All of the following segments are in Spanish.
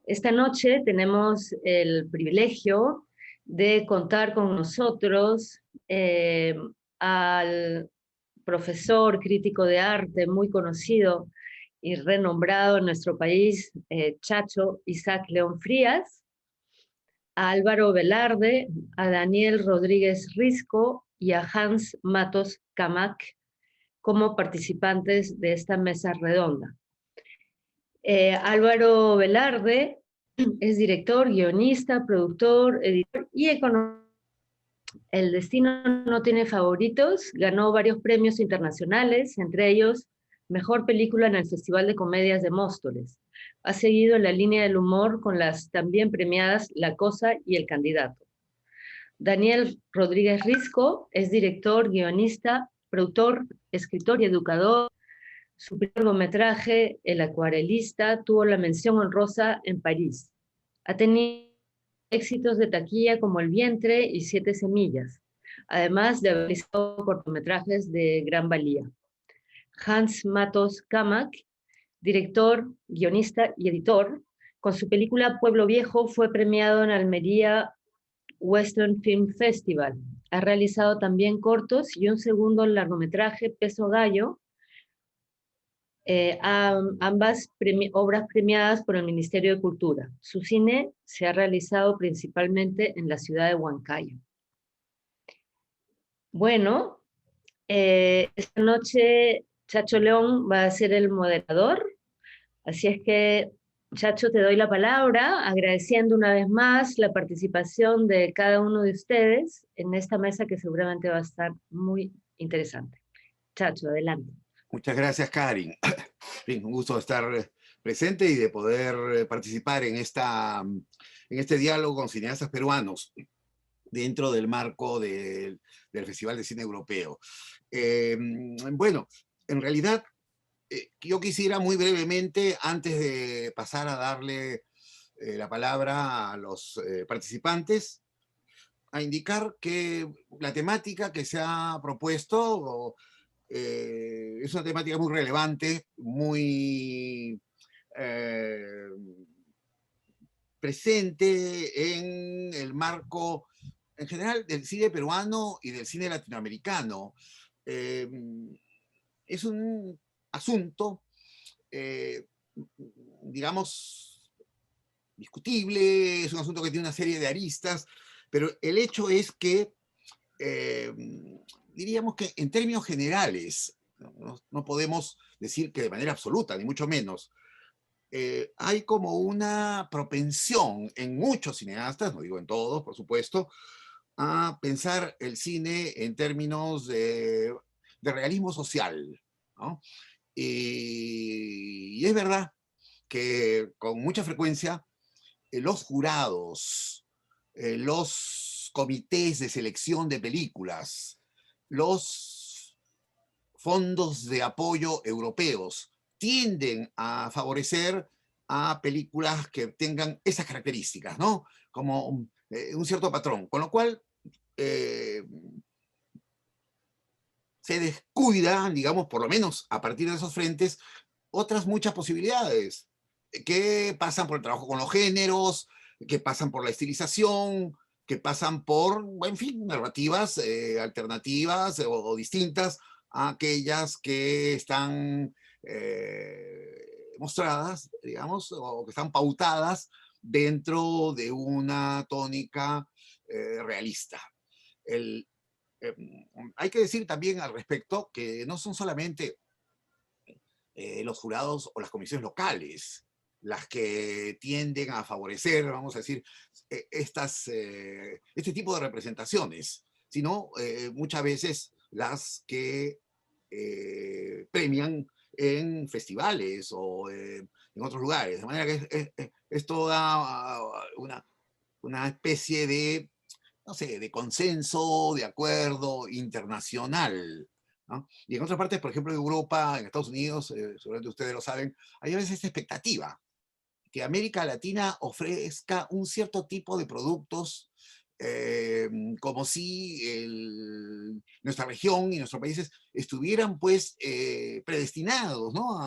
Esta noche tenemos el privilegio de contar con nosotros al profesor crítico de arte muy conocido y renombrado en nuestro país, Chacho Isaac León Frías, a Álvaro Velarde, a Daniel Rodríguez Risco y a Hans Matos Camac como participantes de esta mesa redonda. Álvaro Velarde es director, guionista, productor, editor y economista. El destino no tiene favoritos, ganó varios premios internacionales, entre ellos Mejor Película en el Festival de Comedias de Móstoles. Ha seguido la línea del humor con las también premiadas La Cosa y El Candidato. Daniel Rodríguez Risco es director, guionista, productor, escritor y educador. Su primer largometraje, El Acuarelista, tuvo la mención honrosa en París. Ha tenido éxitos de taquilla como El Vientre y Siete Semillas, además de haber realizado cortometrajes de gran valía. Hans Matos Camac, director, guionista y editor, con su película Pueblo Viejo fue premiado en Almería Western Film Festival. Ha realizado también cortos y un segundo largometraje, Peso Gallo, ambas obras premiadas por el Ministerio de Cultura. Su cine se ha realizado principalmente en la ciudad de Huancayo. Bueno, esta noche Chacho León va a ser el moderador, así es que, Chacho, te doy la palabra, agradeciendo una vez más la participación de cada uno de ustedes en esta mesa que seguramente va a estar muy interesante. Chacho, adelante. Muchas gracias, Karin. Bien, un gusto estar presente y de poder participar en este diálogo con cineastas peruanos dentro del marco del Festival de Cine Europeo. Bueno, en realidad, yo quisiera muy brevemente, antes de pasar a darle la palabra a los participantes, a indicar que la temática que se ha propuesto es una temática muy relevante, muy presente en el marco, en general, del cine peruano y del cine latinoamericano. Es un asunto, digamos, discutible, es un asunto que tiene una serie de aristas, pero el hecho es que diríamos que en términos generales, no podemos decir que de manera absoluta, ni mucho menos, hay como una propensión en muchos cineastas, no digo en todos, por supuesto, a pensar el cine en términos de realismo social, ¿no? Y es verdad que con mucha frecuencia los jurados, los comités de selección de películas, los fondos de apoyo europeos tienden a favorecer a películas que tengan esas características, ¿no? Como un cierto patrón, con lo cual se descuida, digamos, por lo menos a partir de esos frentes, otras muchas posibilidades que pasan por el trabajo con los géneros, que pasan por la estilización, que pasan por, en fin, narrativas alternativas o distintas a aquellas que están mostradas, digamos, o que están pautadas dentro de una tónica realista. Hay que decir también al respecto que no son solamente los jurados o las comisiones locales las que tienden a favorecer, vamos a decir, este tipo de representaciones, sino muchas veces las que premian en festivales o en otros lugares. De manera que es toda una especie de, no sé, de consenso, de acuerdo internacional, ¿no? Y en otras partes, por ejemplo, en Europa, en Estados Unidos, seguramente ustedes lo saben, hay a veces esta expectativa que América Latina ofrezca un cierto tipo de productos como si nuestra región y nuestros países estuvieran pues predestinados, ¿no?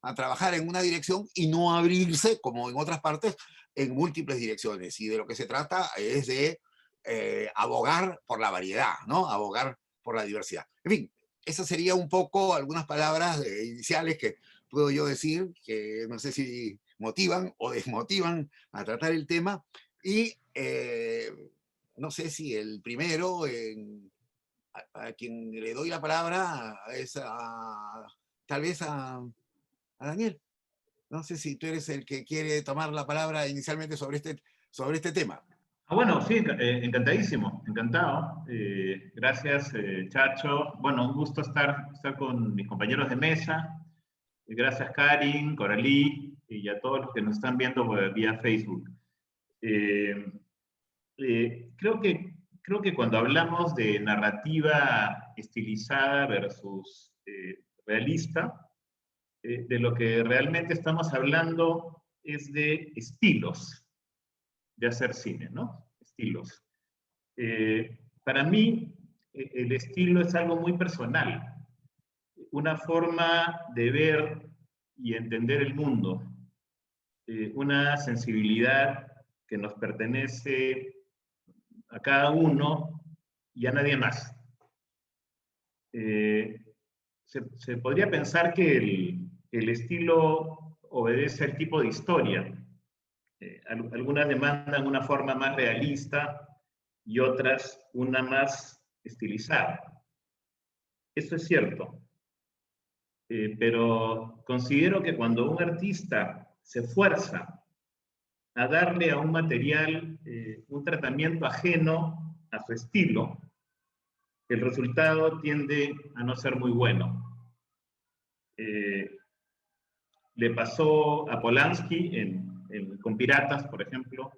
a trabajar en una dirección y no abrirse, como en otras partes, en múltiples direcciones. Y de lo que se trata es de abogar por la variedad, ¿no? Abogar por la diversidad. En fin, esas serían un poco algunas palabras iniciales que puedo yo decir, que no sé si motivan o desmotivan a tratar el tema. Y no sé si el primero, a quien le doy la palabra, es tal vez a Daniel. No sé si tú eres el que quiere tomar la palabra inicialmente sobre este tema. Bueno, sí, encantadísimo, encantado. Gracias, Chacho. Bueno, un gusto estar con mis compañeros de mesa. Gracias, Karin, Coralí, y a todos los que nos están viendo vía Facebook. Creo que cuando hablamos de narrativa estilizada versus realista, de lo que realmente estamos hablando es de estilos de hacer cine, ¿no? Estilos. Para mí, el estilo es algo muy personal, una forma de ver y entender el mundo, una sensibilidad que nos pertenece a cada uno y a nadie más. Se podría pensar que el estilo obedece al tipo de historia. Algunas demandan una forma más realista y otras una más estilizada. Eso es cierto. Pero considero que cuando un artista se esfuerza a darle a un material un tratamiento ajeno a su estilo, el resultado tiende a no ser muy bueno. Le pasó a Polanski con Piratas, por ejemplo.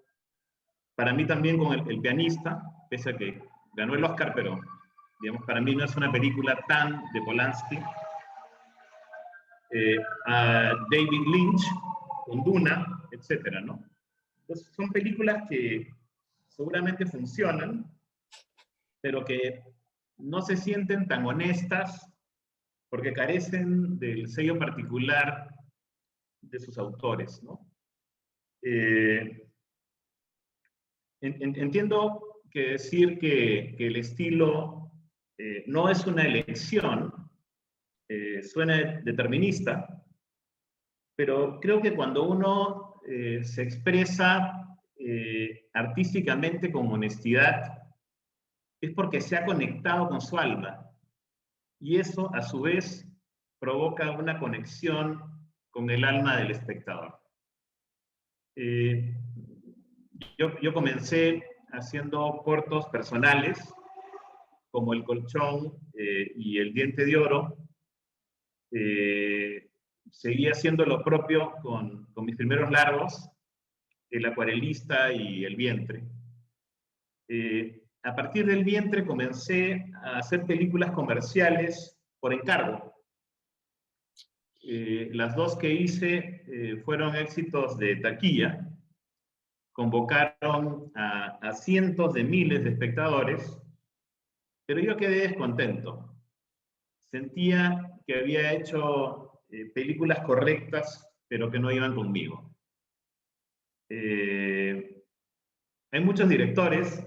Para mí también con el pianista, pese a que ganó el Oscar, pero digamos, para mí no es una película tan de Polanski. A David Lynch con Duna, etcétera, ¿no? Entonces, son películas que seguramente funcionan, pero que no se sienten tan honestas porque carecen del sello particular de sus autores, ¿no? Entiendo que decir que el estilo no es una elección, suena determinista, pero creo que cuando uno se expresa artísticamente con honestidad, es porque se ha conectado con su alma. Y eso, a su vez, provoca una conexión con el alma del espectador. Yo comencé haciendo cortos personales, como El Colchón y El Diente de Oro. Seguí haciendo lo propio con mis primeros largos, El Acuarelista y El Vientre. A partir del Vientre comencé a hacer películas comerciales por encargo. Las dos que hice fueron éxitos de taquilla. Convocaron a cientos de miles de espectadores, pero yo quedé descontento. Sentía que había hecho películas correctas, pero que no iban conmigo. Hay muchos directores,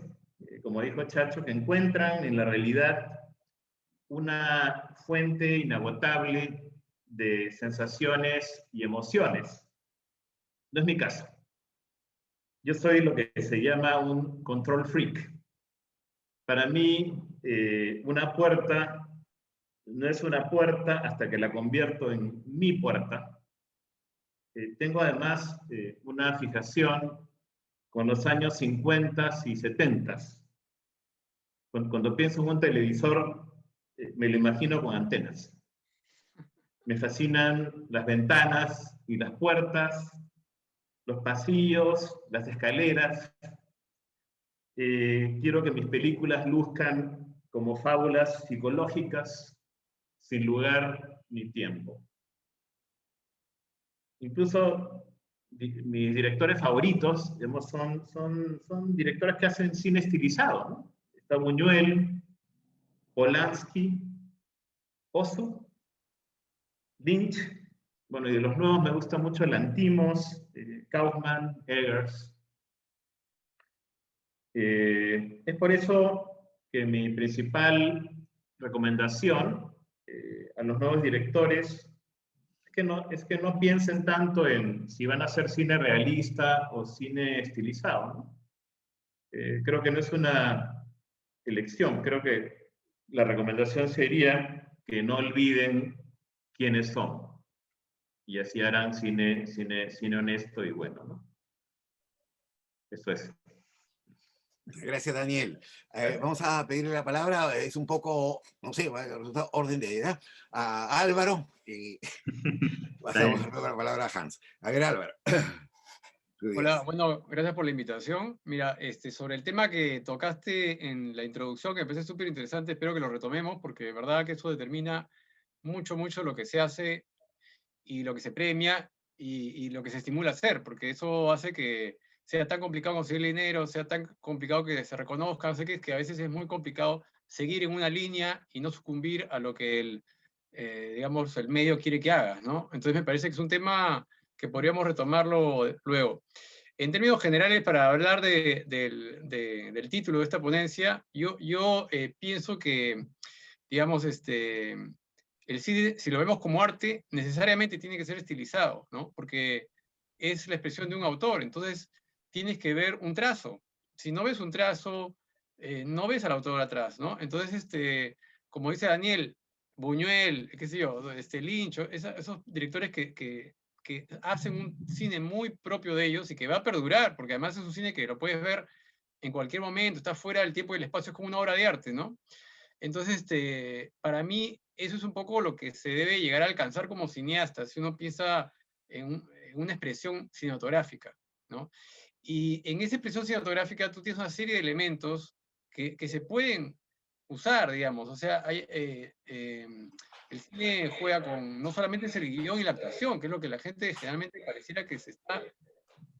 como dijo Chacho, que encuentran en la realidad una fuente inagotable de sensaciones y emociones. No es mi caso. Yo soy lo que se llama un control freak. Para mí, una puerta no es una puerta hasta que la convierto en mi puerta. Tengo además una fijación con los años 50 y 70. Cuando pienso en un televisor, me lo imagino con antenas. Me fascinan las ventanas y las puertas, los pasillos, las escaleras. Quiero que mis películas luzcan como fábulas psicológicas, sin lugar ni tiempo. Incluso mis directores favoritos, digamos, son directores que hacen cine estilizado, ¿no? Está Buñuel, Polanski, Ozu, Lynch, bueno, y de los nuevos me gusta mucho Lanthimos, Kaufman, Eggers. Es por eso que mi principal recomendación a los nuevos directores es que no piensen tanto en si van a hacer cine realista o cine estilizado, ¿no? Creo que no es una elección, creo que la recomendación sería que no olviden quiénes son, y así harán cine honesto y bueno, ¿no? Eso es. Gracias, Daniel. Vamos a pedirle la palabra, es un poco, no sé, orden de edad, a Álvaro, y pasamos a dar la palabra a Hans. A ver, Álvaro. Hola, bueno, gracias por la invitación. Mira, sobre el tema que tocaste en la introducción, que me parece súper interesante, espero que lo retomemos, porque de verdad que eso determina mucho, mucho lo que se hace y lo que se premia y lo que se estimula a hacer, porque eso hace que sea tan complicado conseguir dinero, sea tan complicado que se reconozca, sé que a veces es muy complicado seguir en una línea y no sucumbir a lo que digamos, el medio quiere que hagas, ¿no? Entonces me parece que es un tema que podríamos retomarlo luego. En términos generales, para hablar del título de esta ponencia, yo pienso que, digamos, el cine, si lo vemos como arte, necesariamente tiene que ser estilizado, ¿no? Porque es la expresión de un autor, entonces tienes que ver un trazo. Si no ves un trazo, no ves al autor atrás, ¿no? Entonces, como dice Daniel, Buñuel, qué sé yo, Lynch, esos directores que hacen un cine muy propio de ellos y que va a perdurar, porque además es un cine que lo puedes ver en cualquier momento, está fuera del tiempo y el espacio, es como una obra de arte, ¿no? Entonces, para mí, eso es un poco lo que se debe llegar a alcanzar como cineasta, si uno piensa en una expresión cinematográfica, ¿no? Y en esa expresión cinematográfica tú tienes una serie de elementos que se pueden usar, digamos, o sea, el cine juega con, no solamente es el guión y la actuación, que es lo que la gente generalmente pareciera que se está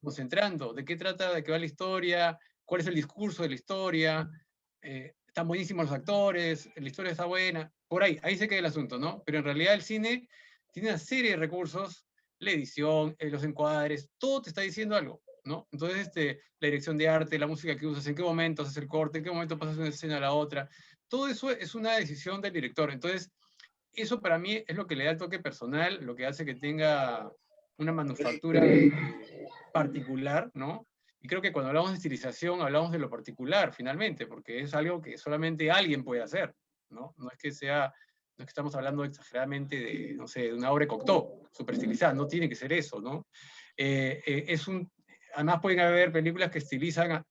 concentrando, de qué trata, de qué va la historia, cuál es el discurso de la historia, están buenísimos los actores, la historia está buena, por ahí se queda el asunto, ¿no? Pero en realidad el cine tiene una serie de recursos, la edición, los encuadres, todo te está diciendo algo, ¿no? Entonces, la dirección de arte, la música que usas, en qué momento haces el corte, en qué momento pasas de una escena a la otra, todo eso es una decisión del director. Entonces, eso para mí es lo que le da el toque personal, lo que hace que tenga una manufactura particular, ¿no? Y creo que cuando hablamos de estilización hablamos de lo particular, finalmente, porque es algo que solamente alguien puede hacer, ¿no? No es que estamos hablando exageradamente de, no sé, de una obra de Cocteau, súper estilizada, no tiene que ser eso, ¿no? Además pueden haber películas que estilizan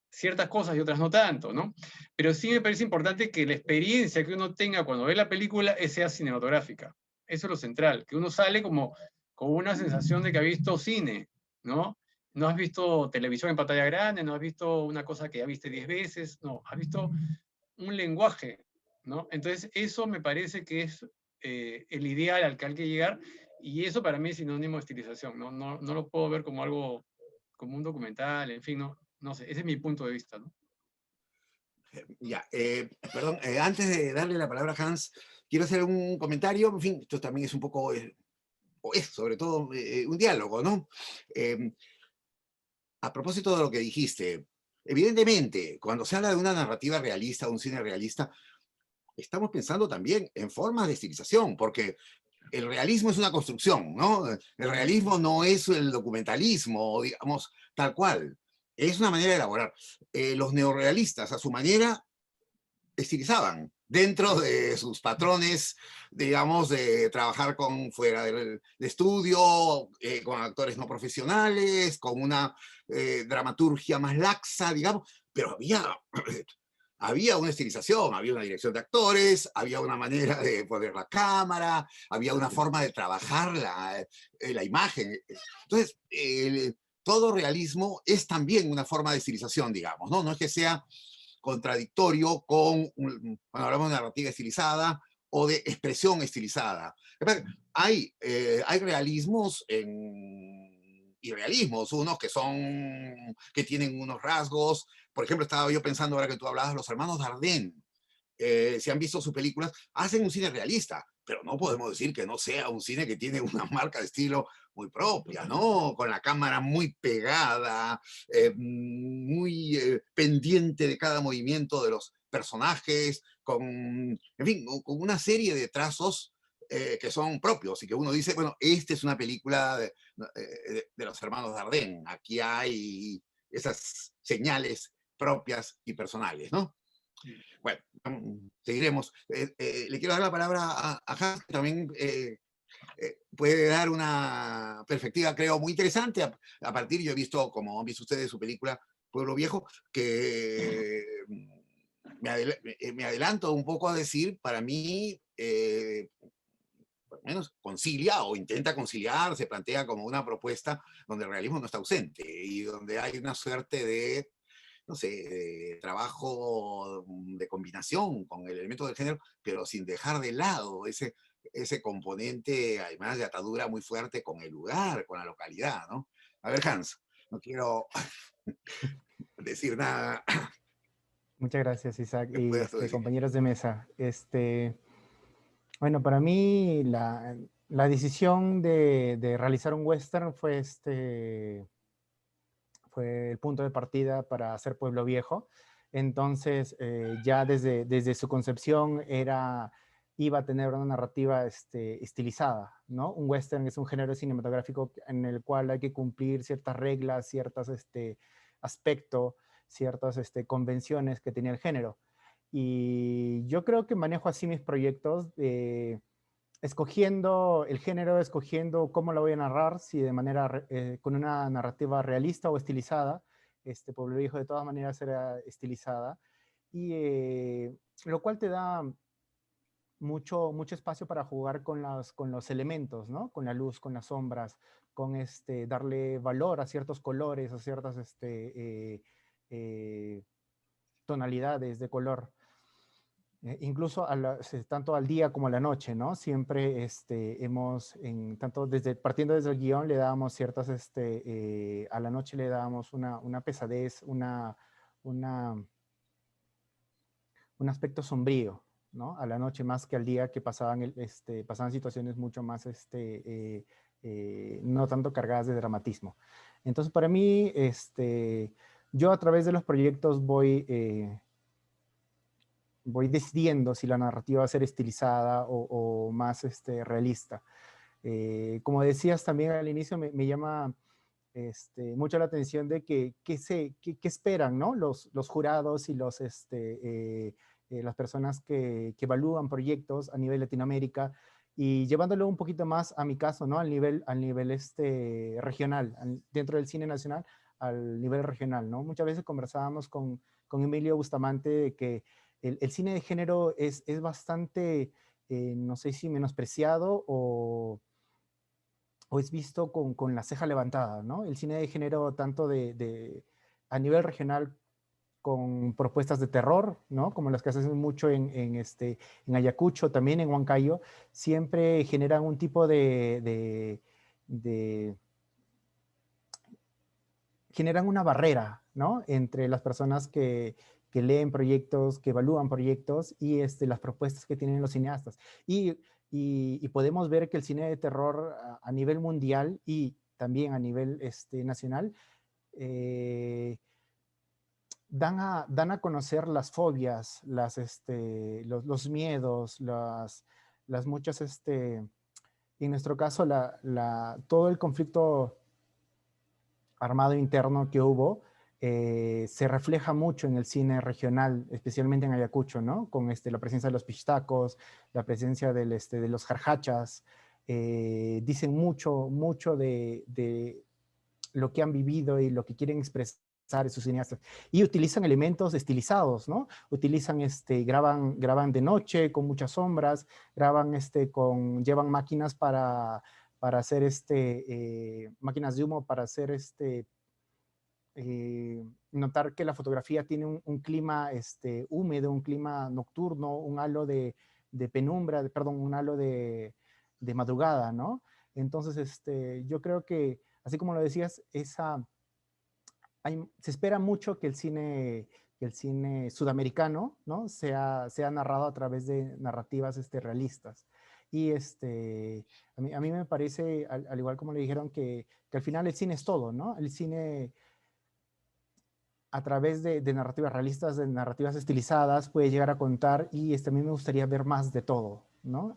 ciertas cosas y otras no tanto, ¿no? Pero sí me parece importante que la experiencia que uno tenga cuando ve la película sea cinematográfica. Eso es lo central, que uno sale como con una sensación de que ha visto cine, ¿no? No has visto televisión en pantalla grande, no has visto una cosa que ya viste 10 veces, no, has visto un lenguaje, ¿no? Entonces eso me parece que es el ideal al que hay que llegar, y eso para mí es sinónimo de estilización, no lo puedo ver como algo, como un documental, en fin, no sé, ese es mi punto de vista, ¿no? Ya, perdón, antes de darle la palabra a Hans, quiero hacer un comentario, en fin, esto también es un poco, o es sobre todo un diálogo, ¿no? A propósito de lo que dijiste, evidentemente, cuando se habla de una narrativa realista, un cine realista, estamos pensando también en formas de estilización, porque el realismo es una construcción, ¿no? El realismo no es el documentalismo, digamos, tal cual. Es una manera de elaborar. Los neorrealistas, a su manera, estilizaban dentro de sus patrones, digamos, de trabajar fuera del estudio, con actores no profesionales, con una dramaturgia más laxa, digamos, pero había una estilización, había una dirección de actores, había una manera de poner la cámara, había una forma de trabajar la imagen. Entonces, todo realismo es también una forma de estilización, digamos, ¿no? No es que sea contradictorio con, cuando hablamos de narrativa estilizada o de expresión estilizada. Hay realismos irrealismos, unos que tienen unos rasgos. Por ejemplo, estaba yo pensando ahora que tú hablabas, los hermanos Dardenne, si han visto sus películas, hacen un cine realista, pero no podemos decir que no sea un cine que tiene una marca de estilo muy propia, ¿no? Con la cámara muy pegada, muy pendiente de cada movimiento de los personajes, en fin, con una serie de trazos que son propios y que uno dice, bueno, esta es una película de los hermanos Dardenne. Aquí hay esas señales propias y personales, ¿no? Bueno, seguiremos. Le quiero dar la palabra a Hans, que también puede dar una perspectiva, creo, muy interesante. A partir, yo he visto, como han visto ustedes, su película Pueblo Viejo, que me adelanto un poco a decir, para mí, por lo menos concilia o intenta conciliar, se plantea como una propuesta donde el realismo no está ausente y donde hay una suerte de, no sé, de trabajo de combinación con el elemento del género, pero sin dejar de lado ese componente, además de atadura muy fuerte con el lugar, con la localidad, ¿no? A ver, Hans, no quiero decir nada. Muchas gracias, Isaac, ¿Qué y puedas tú decir? compañeros de mesa. Bueno, para mí la decisión de realizar un western fue el punto de partida para hacer Pueblo Viejo. Entonces, ya desde su concepción iba a tener una narrativa estilizada, ¿no? Un western es un género cinematográfico en el cual hay que cumplir ciertas reglas, ciertos aspectos, ciertas convenciones que tenía el género. Y yo creo que manejo así mis proyectos, escogiendo el género, escogiendo cómo lo voy a narrar, si de manera con una narrativa realista o estilizada. Pueblo Viejo de todas maneras era estilizada, y lo cual te da mucho espacio para jugar con los elementos, ¿no? Con la luz, con las sombras, con darle valor a ciertos colores, a ciertas tonalidades de color. Incluso tanto al día como a la noche, ¿no? Siempre partiendo desde el guión, le dábamos ciertas, a la noche le dábamos una pesadez, un aspecto sombrío, ¿no? A la noche más que al día, que pasaban situaciones mucho más, no tanto cargadas de dramatismo. Entonces, para mí, yo a través de los proyectos voy decidiendo si la narrativa va a ser estilizada o más realista. Como decías también al inicio, me llama mucho la atención de qué esperan, ¿no? Los jurados y las personas que evalúan proyectos a nivel Latinoamérica, y llevándolo un poquito más a mi caso, ¿no? Al nivel regional, dentro del cine nacional, al nivel regional, ¿no? Muchas veces conversábamos con Emilio Bustamante de que el cine de género es bastante, no sé si menospreciado o es visto con la ceja levantada, ¿no? El cine de género tanto a nivel regional, con propuestas de terror, ¿no? Como las que hacen mucho en Ayacucho, también en Huancayo, siempre generan un tipo generan una barrera, ¿no? Entre las personas que leen proyectos, que evalúan proyectos, y las propuestas que tienen los cineastas. Y podemos ver que el cine de terror a nivel mundial y también a nivel nacional dan a conocer las fobias, los miedos, las muchas, en nuestro caso, todo el conflicto armado interno que hubo, se refleja mucho en el cine regional, especialmente en Ayacucho, ¿no? Con la presencia de los pichtacos, la presencia de los jarjachas, dicen mucho de lo que han vivido y lo que quieren expresar sus cineastas. Y utilizan elementos estilizados, ¿no? Graban de noche, con muchas sombras, llevan máquinas para hacer máquinas de humo para hacer notar que la fotografía tiene un clima húmedo, un clima nocturno, un halo de penumbra, un halo de madrugada, ¿no? Entonces, yo creo que así como lo decías, se espera mucho que el cine sudamericano, ¿no? sea narrado a través de narrativas realistas. Y a mí me parece, al igual como le dijeron, que al final el cine es todo, ¿no? El cine a través de narrativas realistas, de narrativas estilizadas, puede llegar a contar, y a mí me gustaría ver más de todo, ¿no?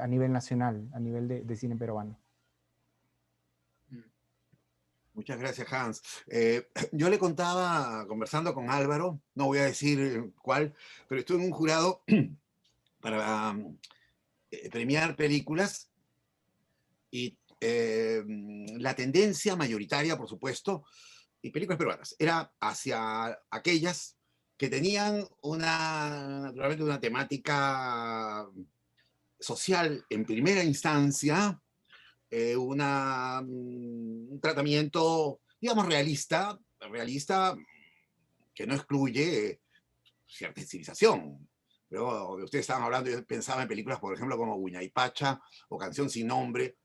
A nivel nacional, a nivel de cine peruano. Muchas gracias, Hans. Yo le contaba, conversando con Álvaro, no voy a decir cuál, pero estuve en un jurado para premiar películas, y la tendencia mayoritaria, por supuesto, y películas peruanas, era hacia aquellas que tenían naturalmente una temática social en primera instancia, un tratamiento, digamos, realista que no excluye cierta estilización. Pero ustedes estaban hablando, yo pensaba en películas, por ejemplo, como Huñaypacha o Canción sin Nombre.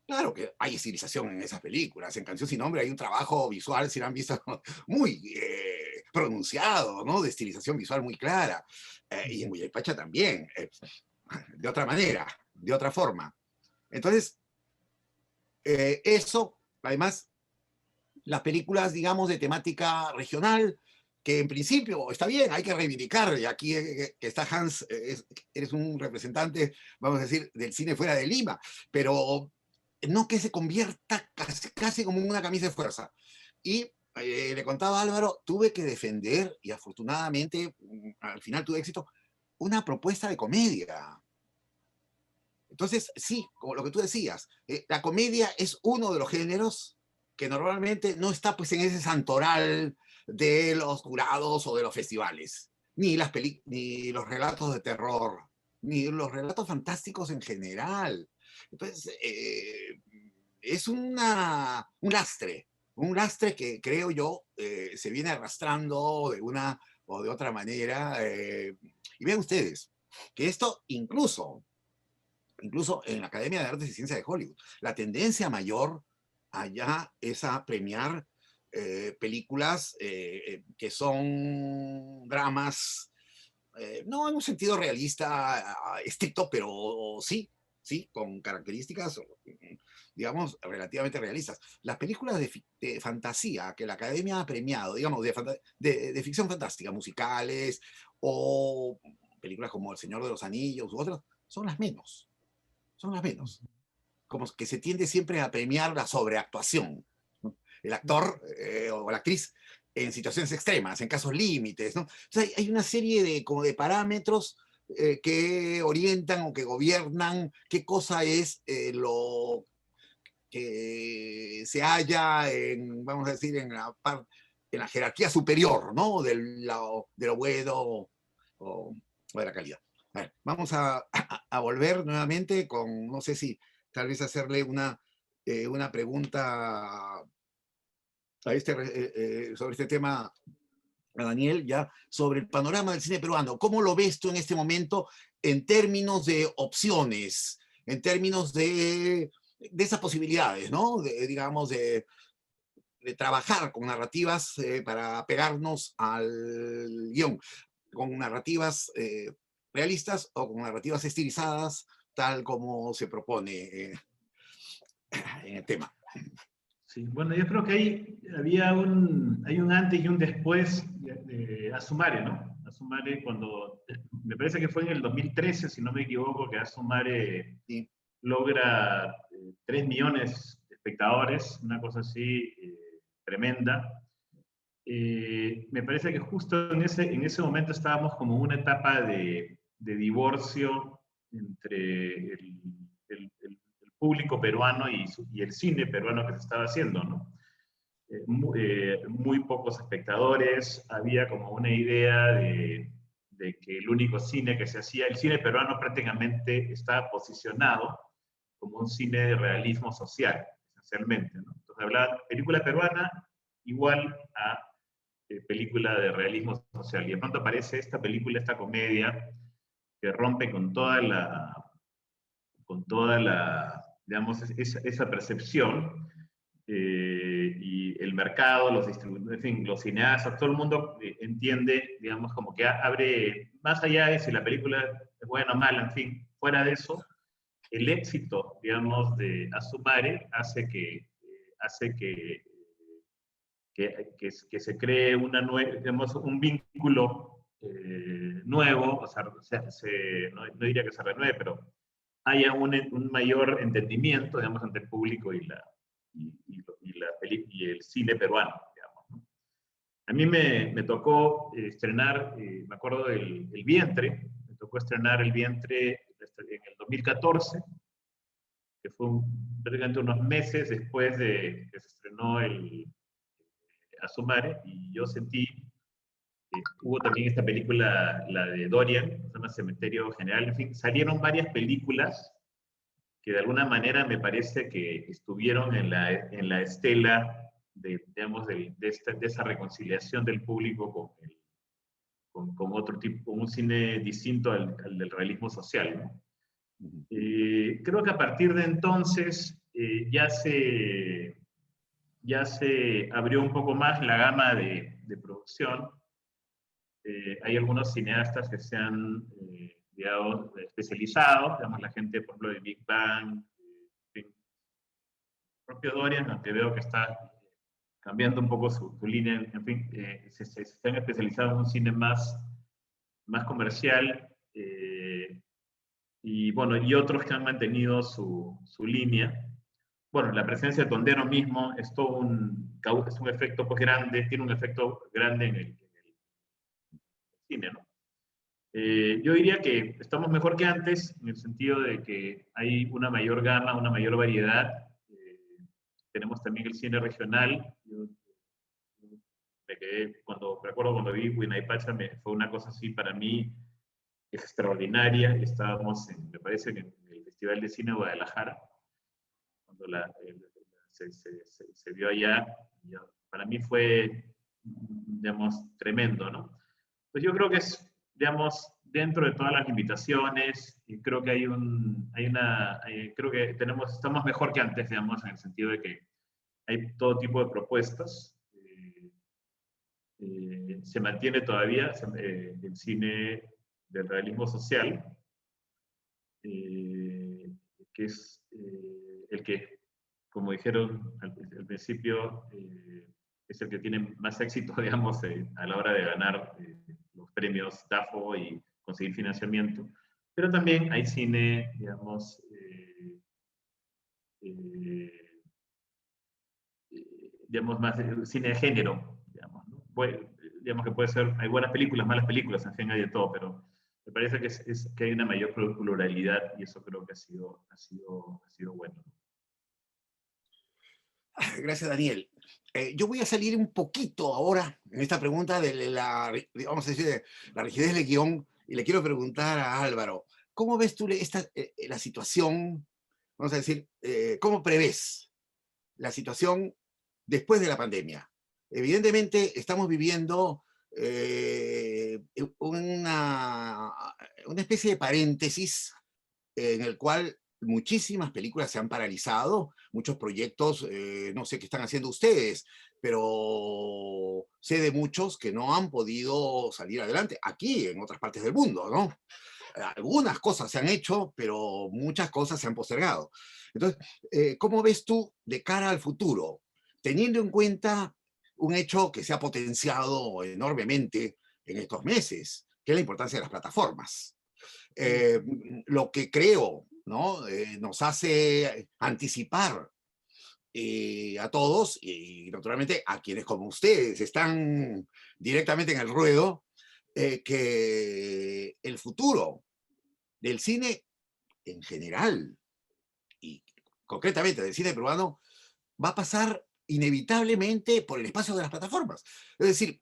Claro que hay estilización en esas películas. En Canción sin Nombre hay un trabajo visual, si lo han visto, muy pronunciado, ¿no? De estilización visual muy clara. Y en Huñaypacha también, de otra manera, de otra forma. Entonces, eso, además, las películas, digamos, de temática regional, que en principio está bien, hay que reivindicar, y aquí que está Hans, eres un representante, vamos a decir, del cine fuera de Lima, pero no que se convierta casi como una camisa de fuerza. Y le contaba a Álvaro, tuve que defender, y afortunadamente al final tuve éxito, una propuesta de comedia. Entonces, sí, como lo que tú decías, la comedia es uno de los géneros que normalmente no está pues en ese santoral de los jurados o de los festivales, ni los relatos de terror, ni los relatos fantásticos en general. Entonces, es un lastre que creo yo se viene arrastrando de una o de otra manera. Y vean ustedes, que esto incluso en la Academia de Artes y Ciencias de Hollywood, la tendencia mayor allá es a premiar películas que son dramas, no en un sentido realista estricto, pero sí, con características, digamos, relativamente realistas. Las películas de fantasía que la Academia ha premiado, digamos, de ficción fantástica, musicales o películas como El Señor de los Anillos u otras, son las menos. Como que se tiende siempre a premiar la sobreactuación, ¿no? El actor o la actriz en situaciones extremas, en casos límites, ¿no? O sea, hay una serie de parámetros que orientan o que gobiernan qué cosa es lo que se halla vamos a decir, en la jerarquía superior, ¿no? De lo bueno o de la calidad. A ver, vamos a volver nuevamente con, no sé si tal vez hacerle una pregunta sobre este tema a Daniel, ya sobre el panorama del cine peruano. ¿Cómo lo ves tú en este momento en términos de opciones, en términos de esas posibilidades, ¿no? Digamos, de trabajar con narrativas para pegarnos al guión, con narrativas realistas o con narrativas estilizadas, tal como se propone en el tema? Sí, bueno, yo creo que hay un antes y un después de Asumare, ¿no? Asumare cuando, me parece que fue en el 2013, si no me equivoco, que Asumare Sí. logra 3 millones de espectadores, una cosa así tremenda. Me parece que justo en ese momento estábamos como en una etapa de divorcio entre el público peruano y el cine peruano que se estaba haciendo, ¿no? Muy pocos espectadores, había como una idea de que el único cine que se hacía, el cine peruano prácticamente estaba posicionado como un cine de realismo social, esencialmente, ¿no? Entonces hablaba película peruana igual a película de realismo social, y de pronto aparece esta película, esta comedia, que rompe con toda la digamos, esa percepción, y el mercado, los distribuidores, en fin, los cineastas, todo el mundo entiende, digamos, como que abre, más allá de si la película es buena o mala, en fin, fuera de eso, el éxito, digamos, de Asumare hace que se cree digamos, un vínculo nuevo, o sea, no diría que se renueve, pero haya un mayor entendimiento, digamos, entre el público y el cine peruano, digamos, ¿no? A mí me tocó estrenar, me acuerdo del Vientre, me tocó estrenar El Vientre en el 2014, que fue prácticamente unos meses después de que se estrenó Asumare, y yo sentí, hubo también esta película, la de Dorian, que se llama Cementerio General, en fin, salieron varias películas que de alguna manera me parece que estuvieron en la estela digamos, de esa reconciliación del público con otro tipo, con un cine distinto al del realismo social, ¿no? Creo que a partir de entonces ya se abrió un poco más la gama de producción. Hay algunos cineastas que se han digamos, especializado, digamos, la gente, por ejemplo, de Big Bang, el propio Dorian, aunque veo que está cambiando un poco su línea, en fin, se han especializado en un cine más comercial, y bueno, y otros que han mantenido su línea. Bueno, la presencia de Tondero mismo es todo es un efecto pues grande, tiene un efecto grande en el cine, ¿no? Yo diría que estamos mejor que antes, en el sentido de que hay una mayor gama, una mayor variedad. Tenemos también el cine regional. Yo me quedé, recuerdo cuando vi Huayna fue una cosa así para mí extraordinaria. Estábamos, me parece, en el Festival de Cine de Guadalajara, cuando se vio allá. Para mí fue, digamos, tremendo, ¿no? Pues yo creo que es, digamos, dentro de todas las limitaciones, y creo que creo que estamos mejor que antes, digamos, en el sentido de que hay todo tipo de propuestas. Se mantiene todavía el cine del realismo social, que es el que, como dijeron al principio, es el que tiene más éxito, digamos, a la hora de ganar los premios DAFO y conseguir financiamiento. Pero también hay cine, digamos, digamos más cine de género, digamos, ¿no? Digamos que puede ser, hay buenas películas, malas películas, en fin, hay de todo, pero me parece que hay una mayor pluralidad, y eso creo que ha sido bueno. Gracias, Daniel. Yo voy a salir un poquito ahora en esta pregunta de vamos a decir, de la rigidez del guión, y le quiero preguntar a Álvaro, ¿cómo ves tú la situación, vamos a decir, cómo prevés la situación después de la pandemia? Evidentemente estamos viviendo una especie de paréntesis en el cual muchísimas películas se han paralizado, muchos proyectos, no sé qué están haciendo ustedes, pero sé de muchos que no han podido salir adelante, aquí en otras partes del mundo, ¿no? Algunas cosas se han hecho, pero muchas cosas se han postergado. Entonces, ¿cómo ves tú de cara al futuro, teniendo en cuenta un hecho que se ha potenciado enormemente en estos meses, que es la importancia de las plataformas? Lo que creo, ¿no? Nos hace anticipar a todos, y naturalmente a quienes como ustedes están directamente en el ruedo, que el futuro del cine en general, y concretamente del cine peruano, va a pasar inevitablemente por el espacio de las plataformas. Es decir,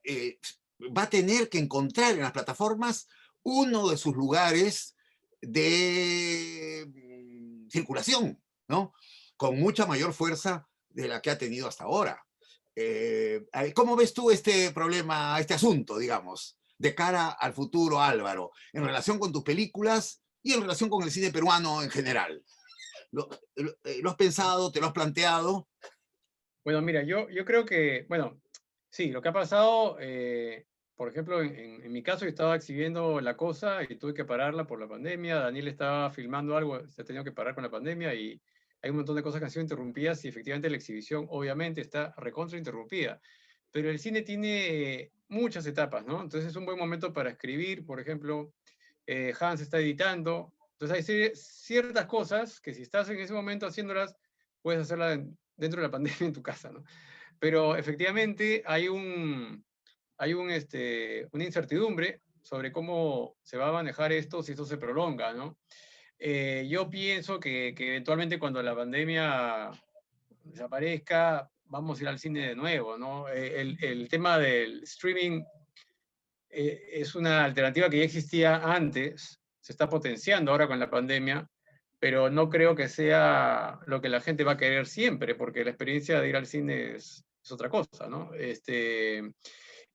va a tener que encontrar en las plataformas uno de sus lugares de circulación, ¿no? Con mucha mayor fuerza de la que ha tenido hasta ahora. ¿Cómo ves tú este problema, este asunto, digamos, de cara al futuro, Álvaro, en relación con tus películas y en relación con el cine peruano en general? ¿Lo has pensado? ¿Te lo has planteado? Bueno, mira, yo creo que, bueno, sí, lo que ha pasado, por ejemplo, en mi caso, yo estaba exhibiendo La Cosa y tuve que pararla por la pandemia. Daniel estaba filmando algo, se ha tenido que parar con la pandemia y hay un montón de cosas que han sido interrumpidas y efectivamente la exhibición obviamente está recontra interrumpida. Pero el cine tiene muchas etapas, ¿no? Entonces es un buen momento para escribir, por ejemplo, Hans está editando. Entonces hay ciertas cosas que si estás en ese momento haciéndolas, puedes hacerlas dentro de la pandemia en tu casa, ¿no? Pero efectivamente una incertidumbre sobre cómo se va a manejar esto si esto se prolonga, ¿no? Yo pienso que eventualmente cuando la pandemia desaparezca, vamos a ir al cine de nuevo, ¿no? El tema del streaming es una alternativa que ya existía antes, se está potenciando ahora con la pandemia, pero no creo que sea lo que la gente va a querer siempre, porque la experiencia de ir al cine es otra cosa, ¿no?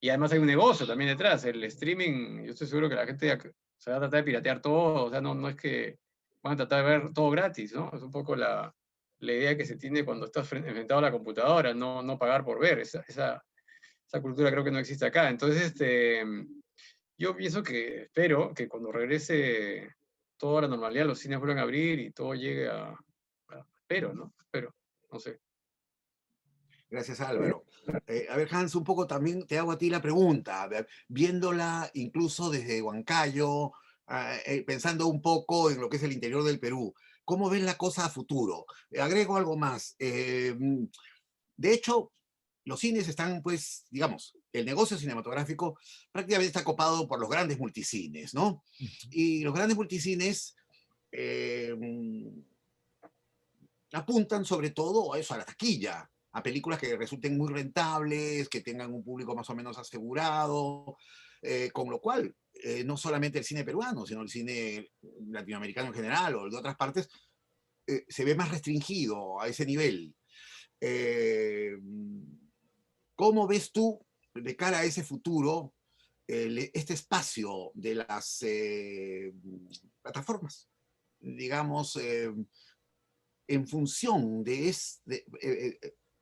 Y además hay un negocio también detrás, el streaming, yo estoy seguro que la gente se va a tratar de piratear todo, o sea, no es que van a tratar de ver todo gratis, ¿no? Es un poco la idea que se tiene cuando estás enfrentado a la computadora, no pagar por ver, esa cultura creo que no existe acá. Entonces, yo pienso que, espero que cuando regrese toda la normalidad, los cines vuelvan a abrir y todo llegue espero, ¿no? Espero, no sé. Gracias, Álvaro. A ver, Hans, un poco también te hago a ti la pregunta, viéndola incluso desde Huancayo, pensando un poco en lo que es el interior del Perú, ¿cómo ven la cosa a futuro? Agrego algo más. De hecho, los cines están, pues, digamos, el negocio cinematográfico prácticamente está copado por los grandes multicines, ¿no? Y los grandes multicines apuntan sobre todo a eso, a la taquilla, a películas que resulten muy rentables, que tengan un público más o menos asegurado, con lo cual no solamente el cine peruano, sino el cine latinoamericano en general o de otras partes, se ve más restringido a ese nivel. ¿Cómo ves tú, de cara a ese futuro, este espacio de las plataformas? Digamos, en función de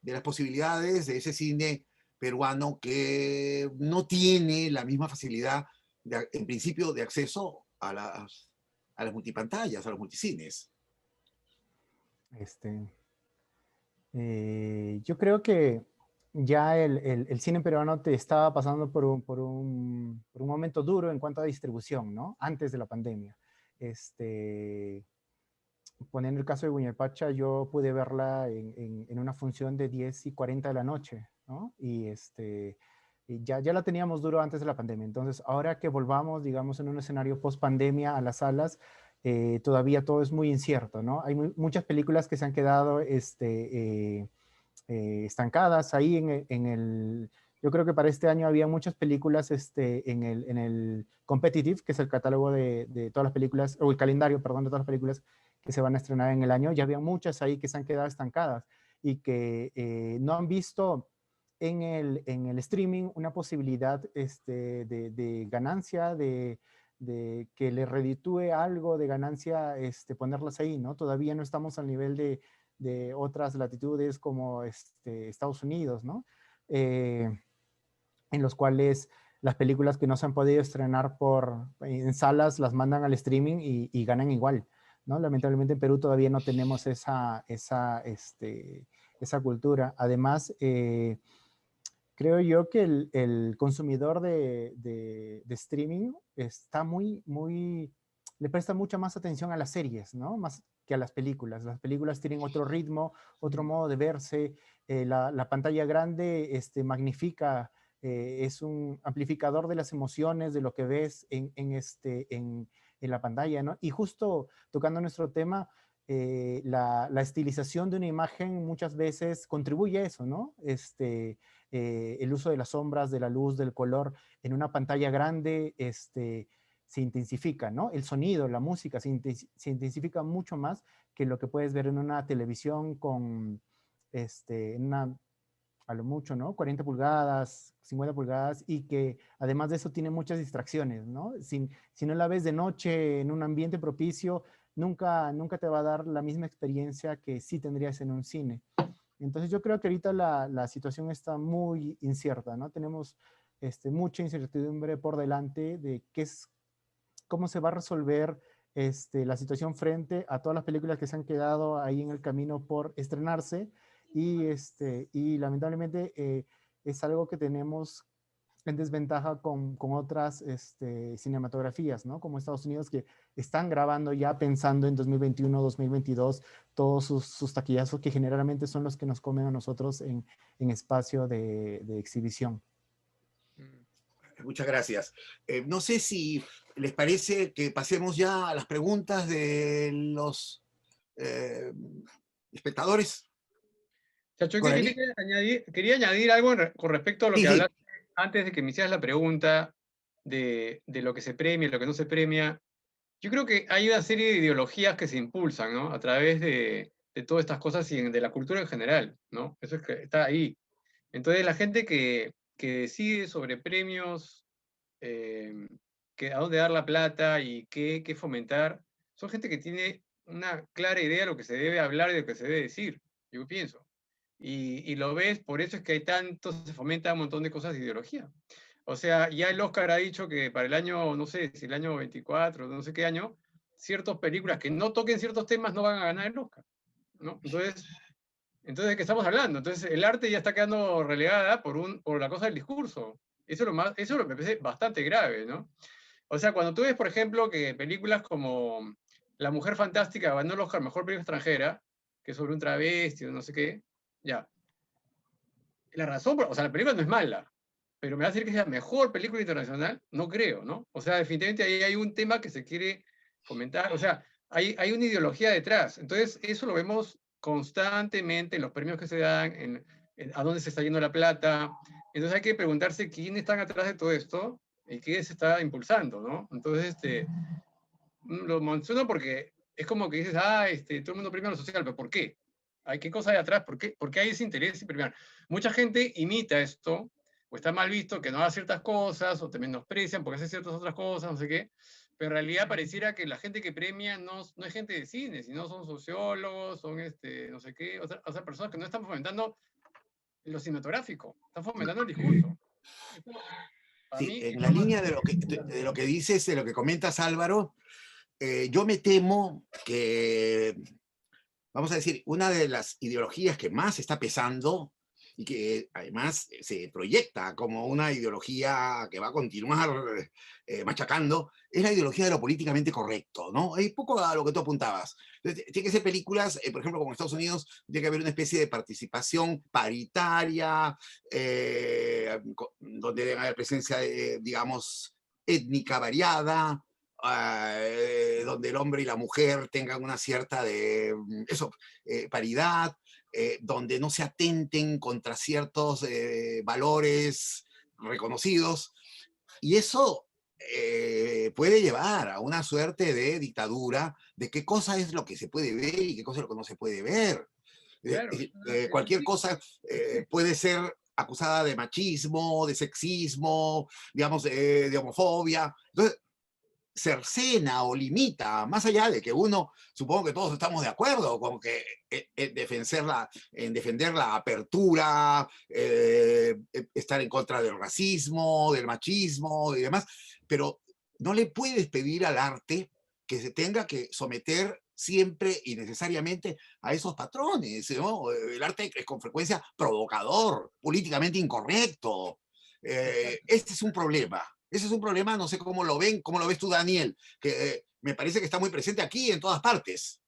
las posibilidades de ese cine peruano que no tiene la misma facilidad, en principio, de acceso a las multipantallas, a los multicines. Yo creo que ya el cine peruano te estaba pasando por un momento duro en cuanto a distribución, ¿no? Antes de la pandemia. Poniendo el caso de Huaynapacha, yo pude verla en una función de 10:40 de la noche, ¿no? Y ya la teníamos duro antes de la pandemia. Entonces, ahora que volvamos, digamos, en un escenario post-pandemia a las salas, todavía todo es muy incierto, ¿no? Hay muchas películas que se han quedado estancadas ahí yo creo que para este año había muchas películas en el Competitive, que es el catálogo de todas las películas, o el calendario, perdón, de todas las películas que se van a estrenar en el año. Ya había muchas ahí que se han quedado estancadas y que no han visto en el streaming una posibilidad de ganancia, de que le reditúe algo de ganancia ponerlas ahí, ¿no? Todavía no estamos al nivel de otras latitudes como Estados Unidos, ¿no? En los cuales las películas que no se han podido estrenar en salas las mandan al streaming y ganan igual, ¿no? Lamentablemente en Perú todavía no tenemos esa cultura. Además, creo yo que el consumidor de streaming está le presta mucha más atención a las series, ¿no? Más que a las películas. Las películas tienen otro ritmo, otro modo de verse. La pantalla grande magnifica, es un amplificador de las emociones, de lo que ves en la pantalla, ¿no? Y justo tocando nuestro tema, la estilización de una imagen muchas veces contribuye a eso, ¿no? El uso de las sombras, de la luz, del color en una pantalla grande, se intensifica, ¿no? El sonido, la música se intensifica mucho más que lo que puedes ver en una televisión a lo mucho, ¿no? 40 pulgadas, 50 pulgadas, y que además de eso tiene muchas distracciones, ¿no? Si no la ves de noche en un ambiente propicio, nunca te va a dar la misma experiencia que sí tendrías en un cine. Entonces yo creo que ahorita la situación está muy incierta, ¿no? Tenemos mucha incertidumbre por delante de cómo se va a resolver la situación frente a todas las películas que se han quedado ahí en el camino por estrenarse y lamentablemente es algo que tenemos en desventaja con otras cinematografías, ¿no? Como Estados Unidos, que están grabando ya pensando en 2021, 2022, todos sus taquillazos que generalmente son los que nos comen a nosotros en espacio de exhibición. Muchas gracias. No sé si les parece que pasemos ya a las preguntas de los espectadores. Chacho, quería añadir algo con respecto a lo Sí, que sí. hablaste antes de que me hicieras la pregunta de lo que se premia y lo que no se premia. Yo creo que hay una serie de ideologías que se impulsan, ¿no? A través de todas estas cosas y de la cultura en general, ¿no? Eso es que está ahí. Entonces, la gente que decide sobre premios, a dónde dar la plata y qué fomentar, son gente que tiene una clara idea de lo que se debe hablar y de lo que se debe decir, yo pienso. Y lo ves, por eso es que hay tanto, se fomenta un montón de cosas de ideología. O sea, ya el Oscar ha dicho que para el año, no sé, si el año 24, no sé qué año, ciertas películas que no toquen ciertos temas no van a ganar el Oscar, ¿no? Entonces, ¿de qué estamos hablando? Entonces, el arte ya está quedando relegada por la cosa del discurso. Eso me parece bastante grave, ¿no? O sea, cuando tú ves, por ejemplo, que películas como La Mujer Fantástica ganó el Oscar Mejor Película Extranjera, que es sobre un travesti o no sé qué, ya. La razón, o sea, la película no es mala, pero me va a decir que es la mejor película internacional, no creo, ¿no? O sea, definitivamente ahí hay un tema que se quiere fomentar, o sea, hay una ideología detrás. Entonces, eso lo vemos constantemente en los premios que se dan, a dónde se está yendo la plata. Entonces hay que preguntarse quiénes están atrás de todo esto y qué se está impulsando, ¿no? Entonces, lo menciono porque es como que dices, todo el mundo premia lo social, pero ¿por qué? ¿Qué cosa hay atrás? ¿Por qué hay ese interés en premiar? Mucha gente imita esto, o está mal visto que no haga ciertas cosas, o te menosprecian porque hace ciertas otras cosas, no sé qué, pero en realidad pareciera que la gente que premia no es gente de cine, sino son sociólogos, son no sé qué, o sea, personas que no están fomentando lo cinematográfico, están fomentando el discurso. Para Sí, mí, en la línea de lo que dices, de lo que comentas, Álvaro, yo me temo que, vamos a decir, una de las ideologías que más está pesando y que además se proyecta como una ideología que va a continuar machacando, es la ideología de lo políticamente correcto, ¿no? Es poco a lo que tú apuntabas. Entonces, tiene que ser películas, por ejemplo, como en Estados Unidos, tiene que haber una especie de participación paritaria, donde debe haber presencia, digamos, étnica variada, donde el hombre y la mujer tengan una cierta paridad, donde no se atenten contra ciertos valores reconocidos. Y eso puede llevar a una suerte de dictadura de qué cosa es lo que se puede ver y qué cosa es lo que no se puede ver. claro, Cualquier cosa puede ser acusada de machismo, de sexismo, digamos, de homofobia. Entonces, cercena o limita, más allá de que uno, supongo que todos estamos de acuerdo con que en defender la apertura, estar en contra del racismo, del machismo y demás, pero no le puedes pedir al arte que se tenga que someter siempre y necesariamente a esos patrones, ¿no? El arte es con frecuencia provocador, políticamente incorrecto. Este es un problema. Ese es un problema, no sé cómo lo ves tú, Daniel, que me parece que está muy presente aquí en todas partes.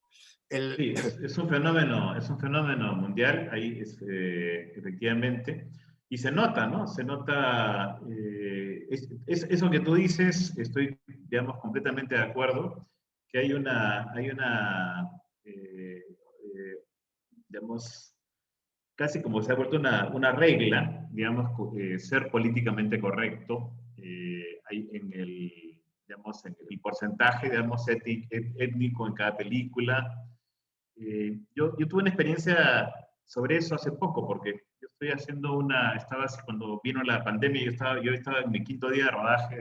Sí, es un fenómeno mundial, ahí efectivamente, y se nota, ¿no? Se nota, eso que tú dices, estoy, digamos, completamente de acuerdo, que digamos, casi como se ha vuelto una regla, digamos, ser políticamente correcto digamos, en el porcentaje, digamos, étnico en cada película. Yo tuve una experiencia sobre eso hace poco, porque yo estoy haciendo cuando vino la pandemia, yo estaba en mi quinto día de rodaje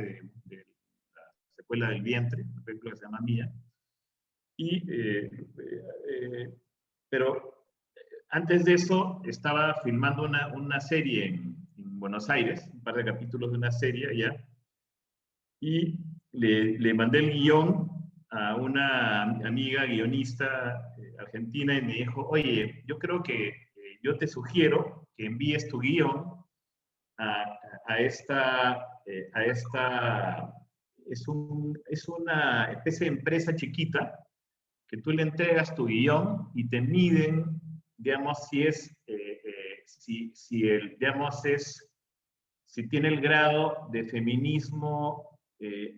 de la secuela del vientre, una película que se llama Mía, pero antes de eso, estaba filmando una serie en Buenos Aires, un par de capítulos de una serie allá, y le mandé el guión a una amiga guionista argentina y me dijo, oye, yo creo que yo te sugiero que envíes tu guión a esta es una especie de empresa chiquita que tú le entregas tu guión y te miden, digamos, si tiene el grado de feminismo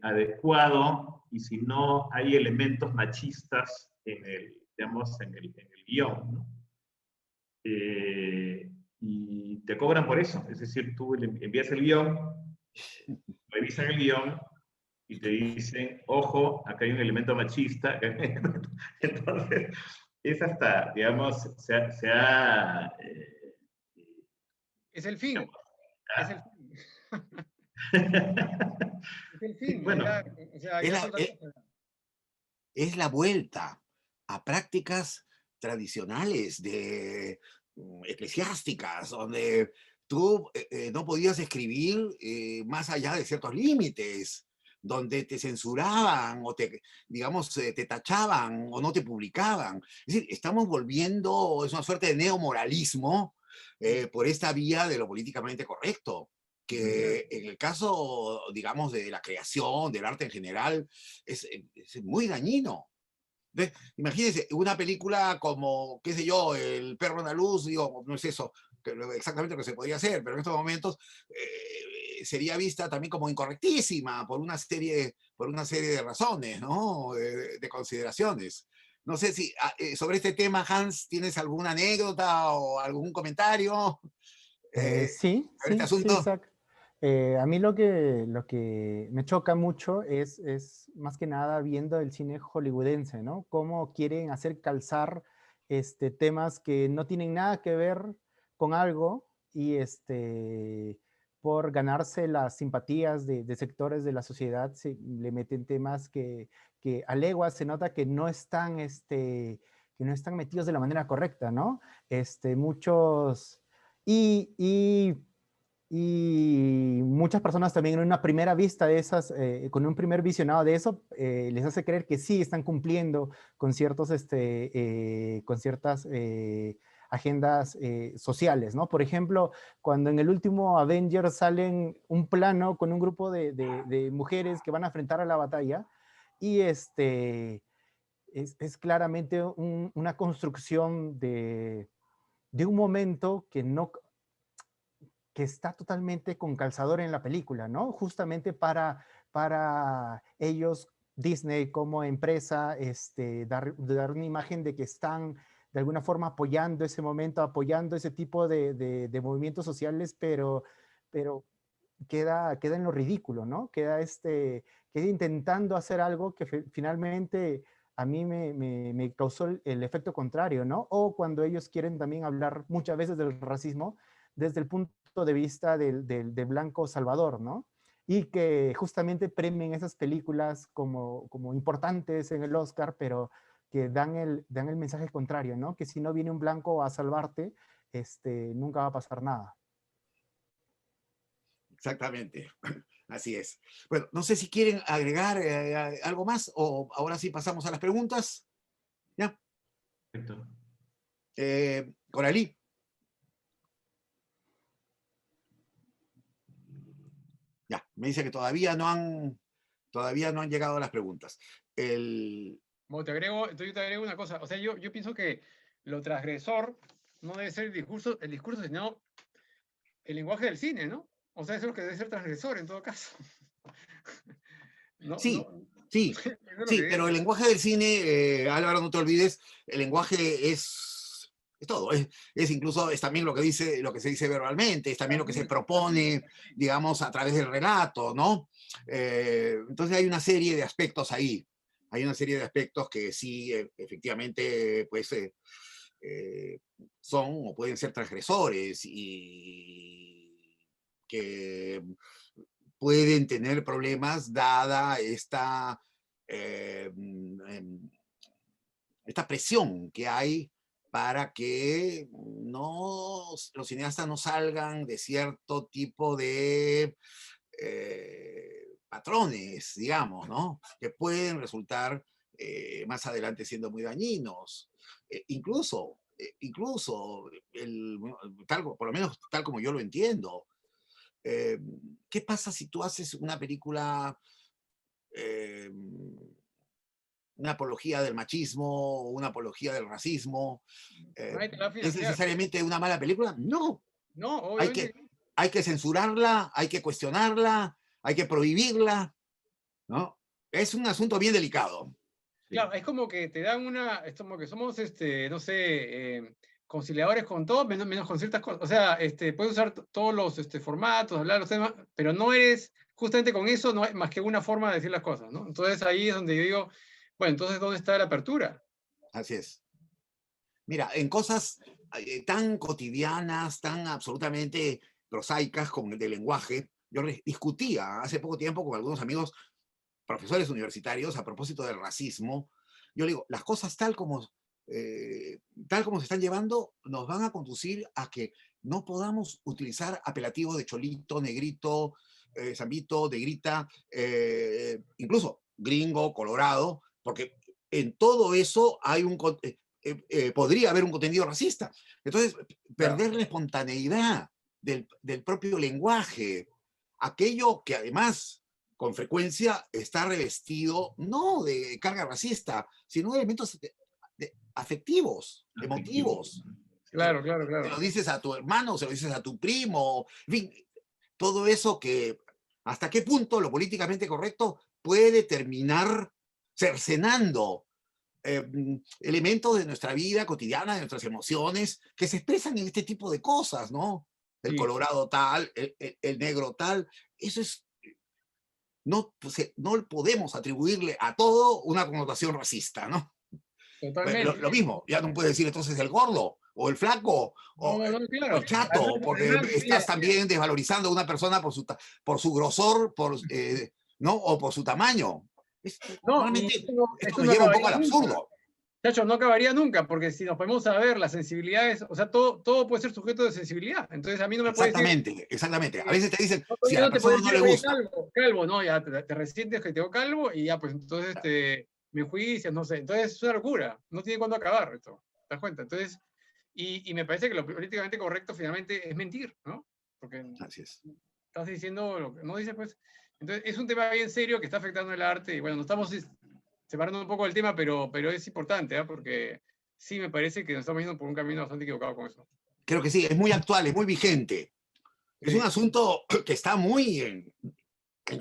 adecuado y si no hay elementos machistas digamos, en el guión, ¿no? Y te cobran por eso, es decir, tú le envías el guión, revisan el guión y te dicen, ojo, acá hay un elemento machista. Entonces, es hasta, digamos, Es el fin. Es el fin. Es el fin. Bueno, ya, o sea, ya son es la vuelta a prácticas tradicionales eclesiásticas, donde tú no podías escribir más allá de ciertos límites, donde te censuraban o digamos, te tachaban o no te publicaban. Es decir, estamos volviendo, es una suerte de neomoralismo por esta vía de lo políticamente correcto, que en el caso, digamos, de la creación, del arte en general, es muy dañino. Imagínense, una película como, qué sé yo, El perro andaluz, digo, no es eso exactamente lo que se podría hacer, pero en estos momentos sería vista también como incorrectísima por una serie de razones, ¿no? De consideraciones. No sé si sobre este tema, Hans, ¿tienes alguna anécdota o algún comentario Sí, sobre este sí, sí, asunto? Isaac. A mí lo que me choca mucho es más que nada viendo el cine hollywoodense, ¿no? Cómo quieren hacer calzar temas que no tienen nada que ver con algo y por ganarse las simpatías de sectores de la sociedad le meten temas que a leguas se nota que no están, que no están metidos de la manera correcta, ¿no? Muchos... Y muchas personas también en una primera vista de esas, con un primer visionado de eso, les hace creer que sí están cumpliendo con con ciertas agendas sociales, ¿no? Por ejemplo, cuando en el último Avengers salen un plano con un grupo de mujeres que van a enfrentar a la batalla y es claramente una construcción de un momento que está totalmente con calzador en la película, ¿no? Justamente para ellos, Disney como empresa, dar una imagen de que están de alguna forma apoyando ese momento, apoyando ese tipo de movimientos sociales, pero queda en lo ridículo, ¿no? Queda intentando hacer algo que finalmente a mí me causó el efecto contrario, ¿no? O cuando ellos quieren también hablar muchas veces del racismo desde el punto de vista de Blanco Salvador, ¿no? Y que justamente premien esas películas como importantes en el Oscar, pero que dan el mensaje contrario, ¿no? Que si no viene un blanco a salvarte, nunca va a pasar nada. Exactamente, así es. Bueno, no sé si quieren agregar algo más o ahora sí pasamos a las preguntas. ¿Ya? Perfecto. Coralí. Ya, me dice que todavía no han llegado las preguntas. Bueno, yo te agrego una cosa. O sea, yo pienso que lo transgresor no debe ser el discurso, sino el lenguaje del cine, ¿no? O sea, eso es lo que debe ser transgresor en todo caso. Sí, No, sí, sí, pero el lenguaje del cine, Álvaro, no te olvides, el lenguaje es todo, es incluso, es también lo que se dice verbalmente, es también lo que se propone, digamos, a través del relato, ¿no? Entonces hay una serie de aspectos ahí, hay una serie de aspectos que sí, efectivamente, pues, son o pueden ser transgresores y que pueden tener problemas dada esta presión que hay para que los cineastas no salgan de cierto tipo de patrones, digamos, ¿no? Que pueden resultar más adelante siendo muy dañinos. Incluso, por lo menos tal como yo lo entiendo, ¿qué pasa si tú haces una película, una apología del machismo, una apología del racismo? Nadie te la va a ¿Es financiar. necesariamente una mala película? No. No, Hay obviamente. hay que censurarla, hay que cuestionarla, hay que prohibirla, ¿no? Es un asunto bien delicado. Claro, es como que te dan es como que somos, no sé, conciliadores con todo, menos con ciertas cosas. O sea, puedes usar todos los formatos, hablar los temas, pero no eres, justamente con eso, no es más que una forma de decir las cosas, ¿no? Entonces ahí es donde yo digo, bueno, entonces, ¿dónde está la apertura? Así es. Mira, en cosas tan cotidianas, tan absolutamente prosaicas como el del lenguaje, yo discutía hace poco tiempo con algunos amigos profesores universitarios a propósito del racismo. Yo le digo, las cosas tal como se están llevando nos van a conducir a que no podamos utilizar apelativos de cholito, negrito, zambito, negrita, incluso gringo, colorado, porque en todo eso hay podría haber un contenido racista. Entonces, perder la espontaneidad del propio lenguaje, aquello que además con frecuencia está revestido no de carga racista, sino de elementos afectivos, emotivos. Claro, claro, Se lo claro. dices a tu hermano, se lo dices a tu primo, en fin, todo eso que hasta qué punto lo políticamente correcto puede terminar cercenando elementos de nuestra vida cotidiana, de nuestras emociones, que se expresan en este tipo de cosas, ¿no? El Sí. colorado tal, el negro tal, eso es, no podemos atribuirle a todo una connotación racista, ¿no? Totalmente. Lo mismo, ya no puedes decir entonces el gordo, o el flaco, No, o no, claro. el chato, porque estás también desvalorizando a una persona por su grosor, ¿no? O por su tamaño. No, y Realmente, esto esto nos no lleva un poco acabaría al nunca. absurdo. Chacho, no acabaría nunca, porque si nos ponemos a ver las sensibilidades, o sea, todo puede ser sujeto de sensibilidad. Entonces a mí no me puede decir, Exactamente, exactamente. A veces te dicen, no, si a yo la no te puedo persona no decir, le oye, gusta. calvo, no, ya te resientes que tengo calvo y ya, pues entonces me enjuicias, no sé. Entonces es una locura, no tiene cuándo acabar esto, ¿te das cuenta? Entonces, y me parece que lo políticamente correcto finalmente es mentir, ¿no? Porque Así es. estás diciendo lo que no dices, pues. Entonces es un tema bien serio que está afectando el arte y bueno, nos estamos separando un poco del tema, pero es importante, ¿eh? Porque sí me parece que nos estamos yendo por un camino bastante equivocado con eso. Creo que sí, es muy actual, es muy vigente. Es un Sí. asunto que está muy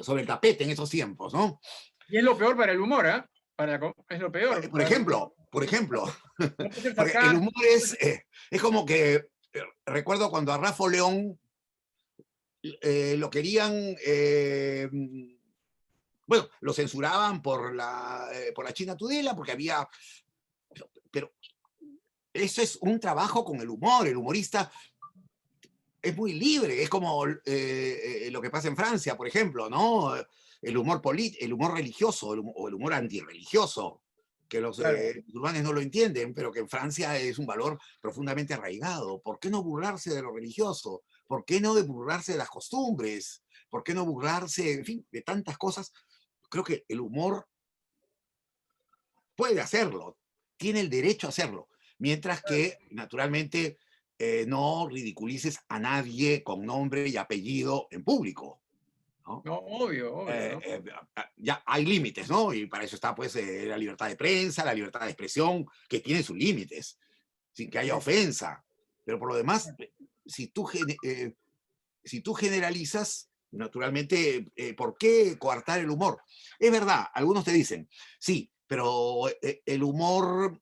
sobre el tapete en estos tiempos, ¿no? Y es lo peor para el humor, ¿eh? Es lo peor. Por ejemplo, No puede ser porque el humor sarcástico. es como que, recuerdo cuando a Rafa León lo querían, bueno, lo censuraban por la China Tudela, porque había, pero eso es un trabajo con el humor, el humorista es muy libre, es como lo que pasa en Francia, por ejemplo, ¿no? El humor religioso o el humor antirreligioso, que los musulmanes no lo entienden, pero que en Francia es un valor profundamente arraigado. ¿Por qué no burlarse de lo religioso? ¿Por qué no burlarse de las costumbres? ¿Por qué no burlarse, en fin, de tantas cosas? Creo que el humor puede hacerlo, tiene el derecho a hacerlo, mientras que, naturalmente, no ridiculices a nadie con nombre y apellido en público, ¿no? No, obvio, ¿no? Ya hay límites, ¿no? Y para eso está, pues, la libertad de prensa, la libertad de expresión, que tiene sus límites, sin que haya ofensa. Pero por lo demás, si tú generalizas, naturalmente, ¿por qué coartar el humor? Es verdad, algunos te dicen, sí, pero el humor,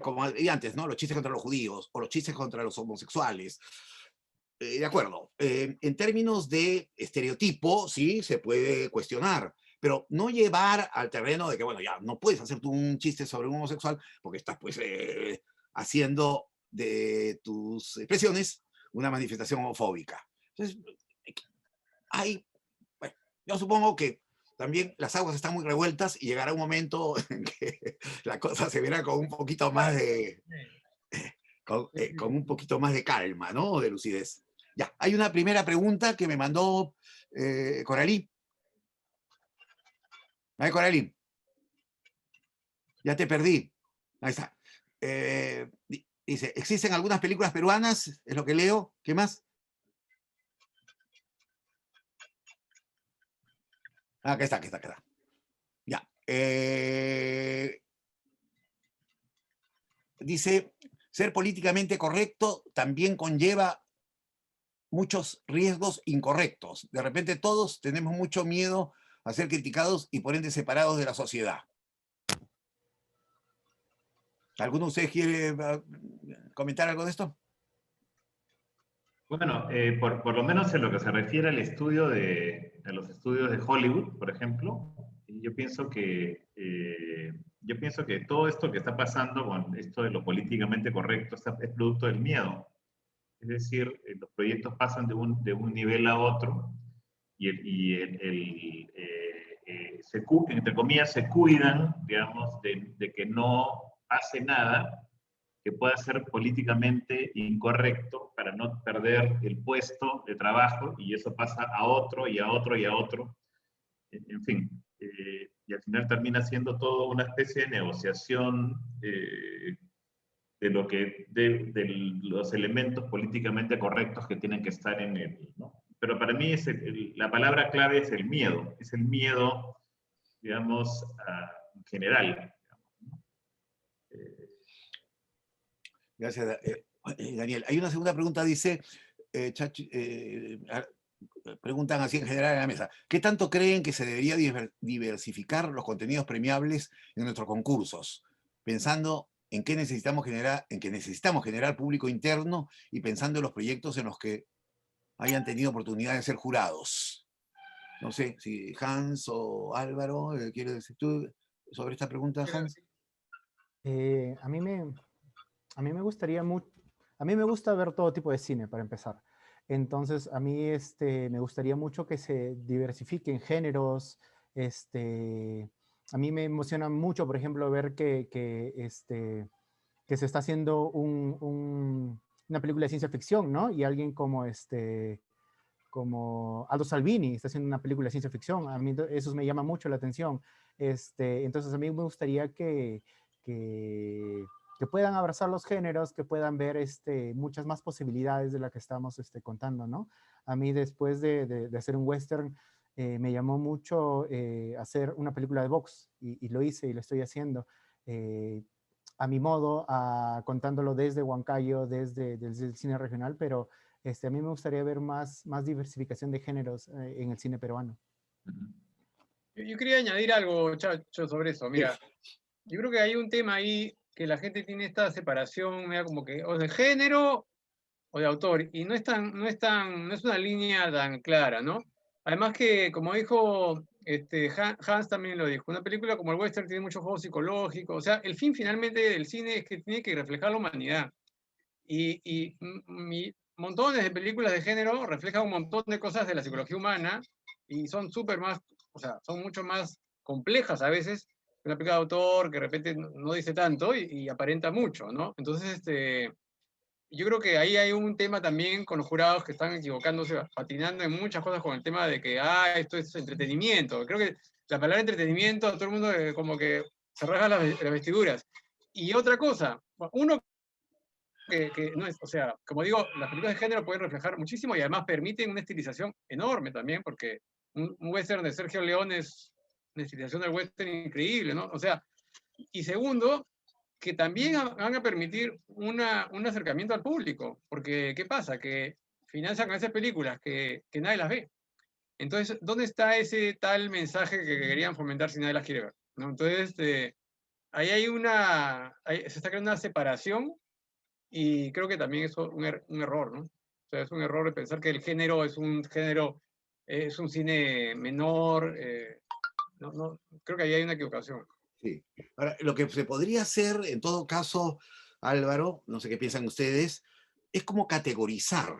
como antes, ¿no? Los chistes contra los judíos o los chistes contra los homosexuales. De acuerdo. En términos de estereotipo, sí, se puede cuestionar, pero no llevar al terreno de que, bueno, ya no puedes hacer tú un chiste sobre un homosexual porque estás, pues, haciendo de tus expresiones una manifestación homofóbica. Entonces, bueno, yo supongo que también las aguas están muy revueltas y llegará un momento en que la cosa se verá con un poquito más de, con un poquito más de calma, ¿no? De lucidez. Ya, hay una primera pregunta que me mandó Coralí. Ay, Coralí, ya te perdí. Ahí está. Dice, ¿existen algunas películas peruanas? Es lo que leo. ¿Qué más? Acá está, acá está, acá está. Ya. Dice, ser políticamente correcto también conlleva muchos riesgos incorrectos. De repente todos tenemos mucho miedo a ser criticados y por ende separados de la sociedad. ¿Alguno de ustedes quiere comentar algo de esto? Bueno, por lo menos en lo que se refiere al estudio a los estudios de Hollywood, por ejemplo, yo pienso que todo esto que está pasando con esto de lo políticamente correcto es producto del miedo. Es decir, los proyectos pasan de un nivel a otro y entre comillas, se cuidan, digamos, de que no pase nada que pueda ser políticamente incorrecto para no perder el puesto de trabajo, y eso pasa a otro y a otro y a otro. En fin, y al final termina siendo todo una especie de negociación de los elementos políticamente correctos que tienen que estar en el, ¿no? Pero para mí la palabra clave es el miedo, digamos, en general. Digamos, ¿no? Gracias, Daniel. Hay una segunda pregunta, dice, preguntan así en general en la mesa, ¿qué tanto creen que se debería diversificar los contenidos premiables en nuestros concursos? Pensando en que necesitamos generar público interno y pensando en los proyectos en los que hayan tenido oportunidad de ser jurados. No sé si Hans o Álvaro, ¿quieres decir tú sobre esta pregunta, Hans? A mí me gustaría mucho, a mí me gusta ver todo tipo de cine, para empezar. Entonces, a mí me gustaría mucho que se diversifiquen géneros. A mí me emociona mucho, por ejemplo, ver que se está haciendo una película de ciencia ficción, ¿no? Y alguien como Aldo Salvini está haciendo una película de ciencia ficción. A mí eso me llama mucho la atención. Entonces, a mí me gustaría que puedan abrazar los géneros, que puedan ver muchas más posibilidades de las que estamos contando, ¿no? A mí, después de hacer un western, me llamó mucho hacer una película de box, y lo hice y lo estoy haciendo a mi modo, contándolo desde Huancayo, desde el cine regional, pero a mí me gustaría ver más diversificación de géneros en el cine peruano. Yo quería añadir algo, Chacho, sobre eso. Mira, yo creo que hay un tema ahí que la gente tiene esta separación, mira, como que o de género o de autor, y no es una línea tan clara, ¿no? Además que, como dijo Hans también lo dijo, una película como el western tiene mucho juego psicológico, o sea, el fin finalmente del cine es que tiene que reflejar la humanidad. Y montones de películas de género reflejan un montón de cosas de la psicología humana y son o sea, son mucho más complejas a veces que una película de autor que de repente no dice tanto y aparenta mucho, ¿no? Entonces, yo creo que ahí hay un tema también con los jurados que están equivocándose, patinando en muchas cosas con el tema de que, esto es entretenimiento. Creo que la palabra entretenimiento, todo el mundo como que se rasga las vestiduras. Y otra cosa, uno que no es, o sea, como digo, las películas de género pueden reflejar muchísimo y además permiten una estilización enorme también, porque un western de Sergio Leone es una estilización del western increíble, ¿no? O sea, y segundo, que también van a permitir un acercamiento al público, porque ¿qué pasa? Que financian a esas películas que nadie las ve. Entonces, ¿dónde está ese tal mensaje que querían fomentar si nadie las quiere ver? ¿No? Entonces, ahí se está creando una separación y creo que también es un error, ¿no? O sea, es un error de pensar que el género es un cine menor. No, creo que ahí hay una equivocación. Sí. Ahora, lo que se podría hacer, en todo caso, Álvaro, no sé qué piensan ustedes, es como categorizar.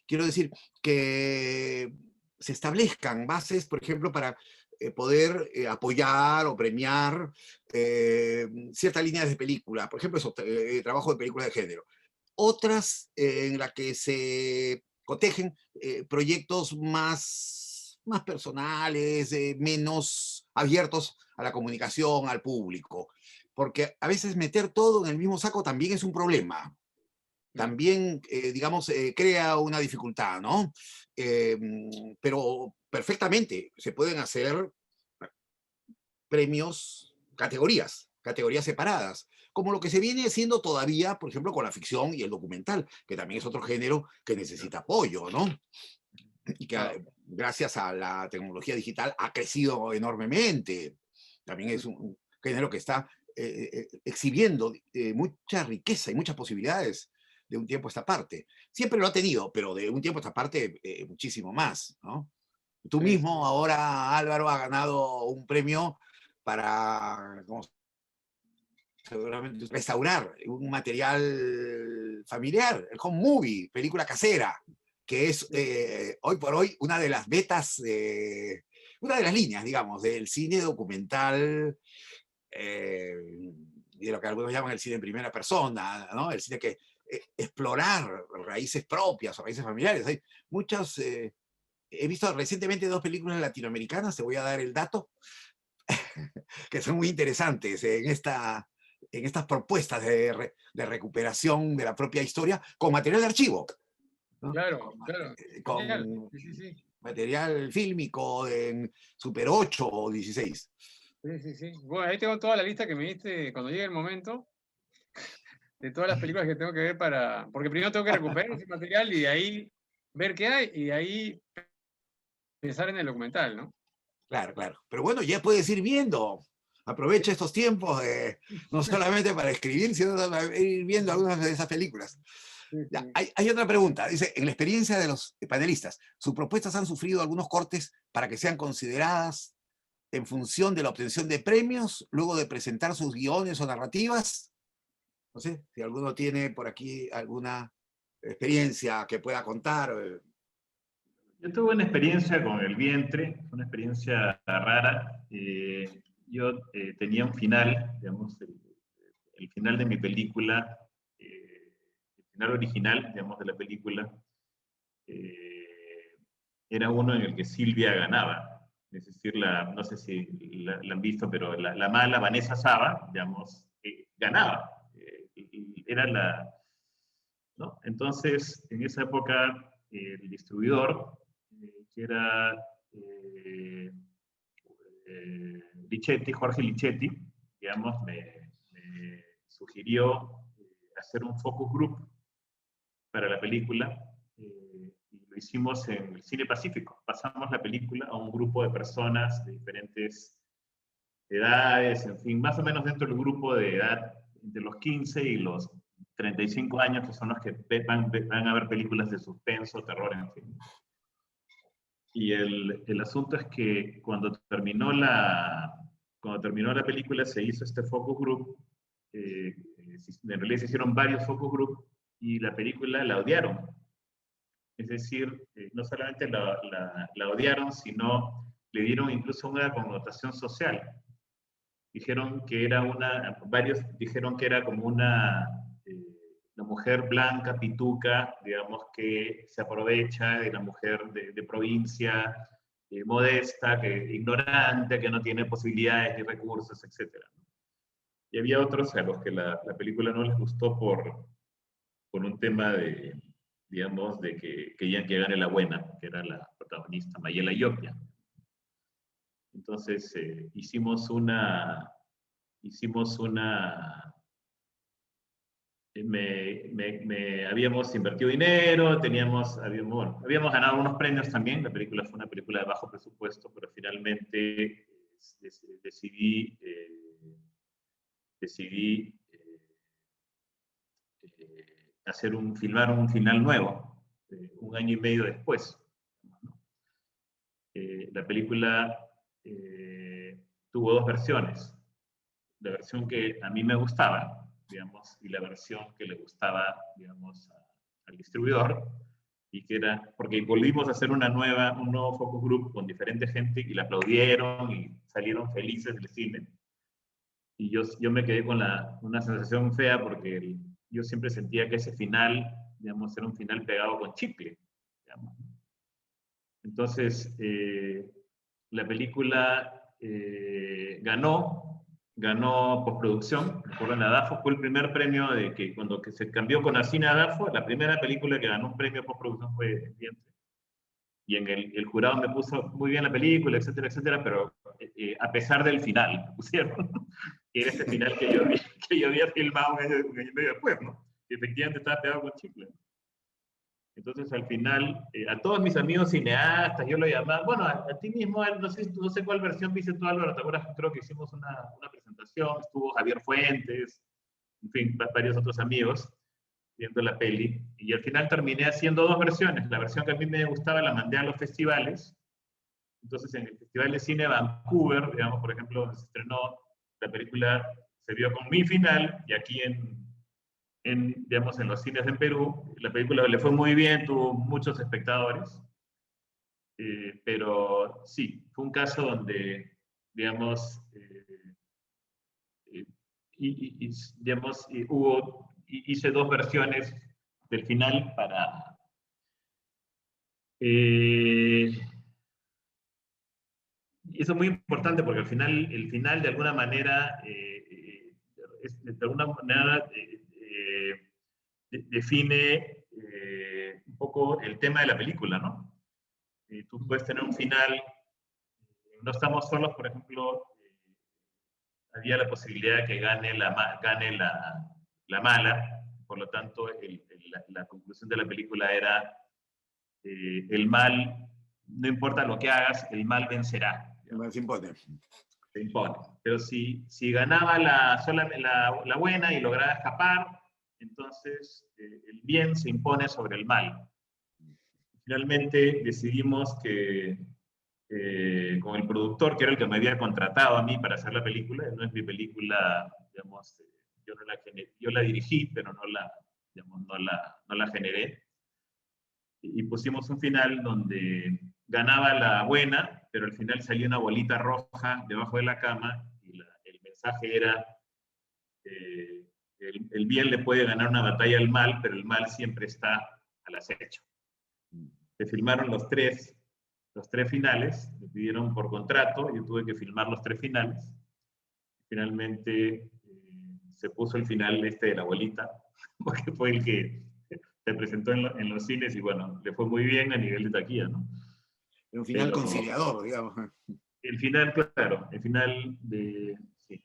Quiero decir que se establezcan bases, por ejemplo, para poder apoyar o premiar ciertas líneas de película. Por ejemplo, eso, trabajo de películas de género. Otras en las que se cotejen proyectos más personales, menos abiertos a la comunicación, al público. Porque a veces meter todo en el mismo saco también es un problema. También, digamos, crea una dificultad, ¿no? Pero perfectamente se pueden hacer premios, categorías separadas, como lo que se viene haciendo todavía, por ejemplo, con la ficción y el documental, que también es otro género que necesita apoyo, ¿no? Y que gracias a la tecnología digital ha crecido enormemente. También es un género que está exhibiendo mucha riqueza y muchas posibilidades de un tiempo a esta parte. Siempre lo ha tenido, pero de un tiempo a esta parte muchísimo más, ¿no? Tú mismo ahora, Álvaro, ha ganado un premio para, seguramente, restaurar un material familiar, el home movie, película casera, que es hoy por hoy una de las metas, una de las líneas, digamos, del cine documental, de lo que algunos llaman el cine en primera persona, ¿no? El cine que explorar raíces propias o raíces familiares. Hay muchas, he visto recientemente 2 películas latinoamericanas, te voy a dar el dato, que son muy interesantes en estas propuestas de recuperación de la propia historia con material de archivo, ¿no? Claro, claro. Con Sí, sí, sí. material fílmico en Super 8 o 16. Sí, sí, sí. Bueno, ahí tengo toda la lista que me diste cuando llegue el momento, de todas las películas que tengo que ver porque primero tengo que recuperar ese material y de ahí ver qué hay y de ahí pensar en el documental, ¿no? Claro, claro. Pero bueno, ya puedes ir viendo. Aprovecha estos tiempos, no solamente para escribir, sino para ir viendo algunas de esas películas. Sí, Ya, sí. hay otra pregunta. Dice, en la experiencia de los panelistas, ¿sus propuestas han sufrido algunos cortes para que sean consideradas en función de la obtención de premios, luego de presentar sus guiones o narrativas? No sé, si alguno tiene por aquí alguna experiencia que pueda contar. Yo tuve una experiencia con El vientre, fue una experiencia rara. Yo tenía un final, digamos, el final de mi película, el final original, digamos, de la película, era uno en el que Silvia ganaba. Es decir, no sé si la han visto, pero la mala Vanessa Saba, digamos, ganaba. Era ¿no? Entonces, en esa época, el distribuidor, que era Lichetti, Jorge Lichetti, digamos, me sugirió hacer un focus group para la película, y lo hicimos en el Cine Pacífico. Pasamos la película a un grupo de personas de diferentes edades, en fin, más o menos dentro del grupo de edad entre los 15 y los 35 años, que son los que van a ver películas de suspenso, terror, en fin. Y el asunto es que cuando terminó la película se hizo este focus group, en realidad se hicieron varios focus group y la película la odiaron. Es decir, no solamente la odiaron, sino le dieron incluso una connotación social. Varios dijeron que era como una mujer blanca, pituca, digamos, que se aprovecha de la mujer de provincia, modesta, ignorante, que no tiene posibilidades ni recursos, etc. Y había otros a los que la película no les gustó por un tema de, digamos, de que querían que gane la buena, que era la protagonista, Mayela Iopia. Entonces habíamos invertido dinero, habíamos ganado unos premios también. La película fue una película de bajo presupuesto, pero finalmente decidí filmar un final nuevo, un año y medio después. La película tuvo 2 versiones. La versión que a mí me gustaba, digamos, y la versión que le gustaba, digamos, al distribuidor. y que era, porque volvimos a hacer un nuevo focus group con diferente gente y la aplaudieron y salieron felices del cine. Y yo me quedé con una sensación fea porque yo siempre sentía que ese final, digamos, era un final pegado con chicle, digamos. Entonces, la película ganó postproducción. Recuerdo en ADAFO fue el primer premio de que cuando se cambió con Cine ADAFO, la primera película que ganó un premio postproducción fue El Vientre. Y en el jurado me puso muy bien la película, etcétera, etcétera, pero a pesar del final, me pusieron, que era ese final que yo había filmado un año y medio después, ¿no? Y efectivamente estaba pegado con chicle. Entonces, al final, a todos mis amigos cineastas, yo lo llamaba, bueno, a ti mismo, no sé cuál versión viste tú, Álvaro, ¿te acuerdas? Creo que hicimos una presentación, estuvo Javier Fuentes, en fin, varios otros amigos viendo la peli, y al final terminé haciendo dos versiones. La versión que a mí me gustaba la mandé a los festivales. Entonces, en el Festival de Cine Vancouver, digamos, por ejemplo, donde se estrenó la película, se vio con mi final, y aquí digamos, en los cines en Perú, la película le fue muy bien, tuvo muchos espectadores, pero sí, fue un caso donde, digamos, digamos, hice dos versiones del final para... y eso es muy importante porque al final, el final de alguna manera, define un poco el tema de la película, ¿no? Tú puedes tener un final, no estamos solos, por ejemplo, había la posibilidad de que gane la mala, por lo tanto, la conclusión de la película era el mal, no importa lo que hagas, el mal vencerá. Se impone. Se impone. Pero si ganaba la buena y lograba escapar, entonces el bien se impone sobre el mal. Finalmente decidimos que con el productor, que era el que me había contratado a mí para hacer la película, no es mi película, digamos, yo la dirigí, pero digamos, no la generé, y pusimos un final donde ganaba la buena, pero al final salía una bolita roja debajo de la cama, y el mensaje era, el bien le puede ganar una batalla al mal, pero el mal siempre está al acecho. Se filmaron los tres finales, me pidieron por contrato, yo tuve que filmar los tres finales. Finalmente se puso el final de la abuelita, porque fue el que se presentó en los cines y bueno, le fue muy bien a nivel de taquilla, ¿no? Un final conciliador, digamos. El final, claro, el final sí,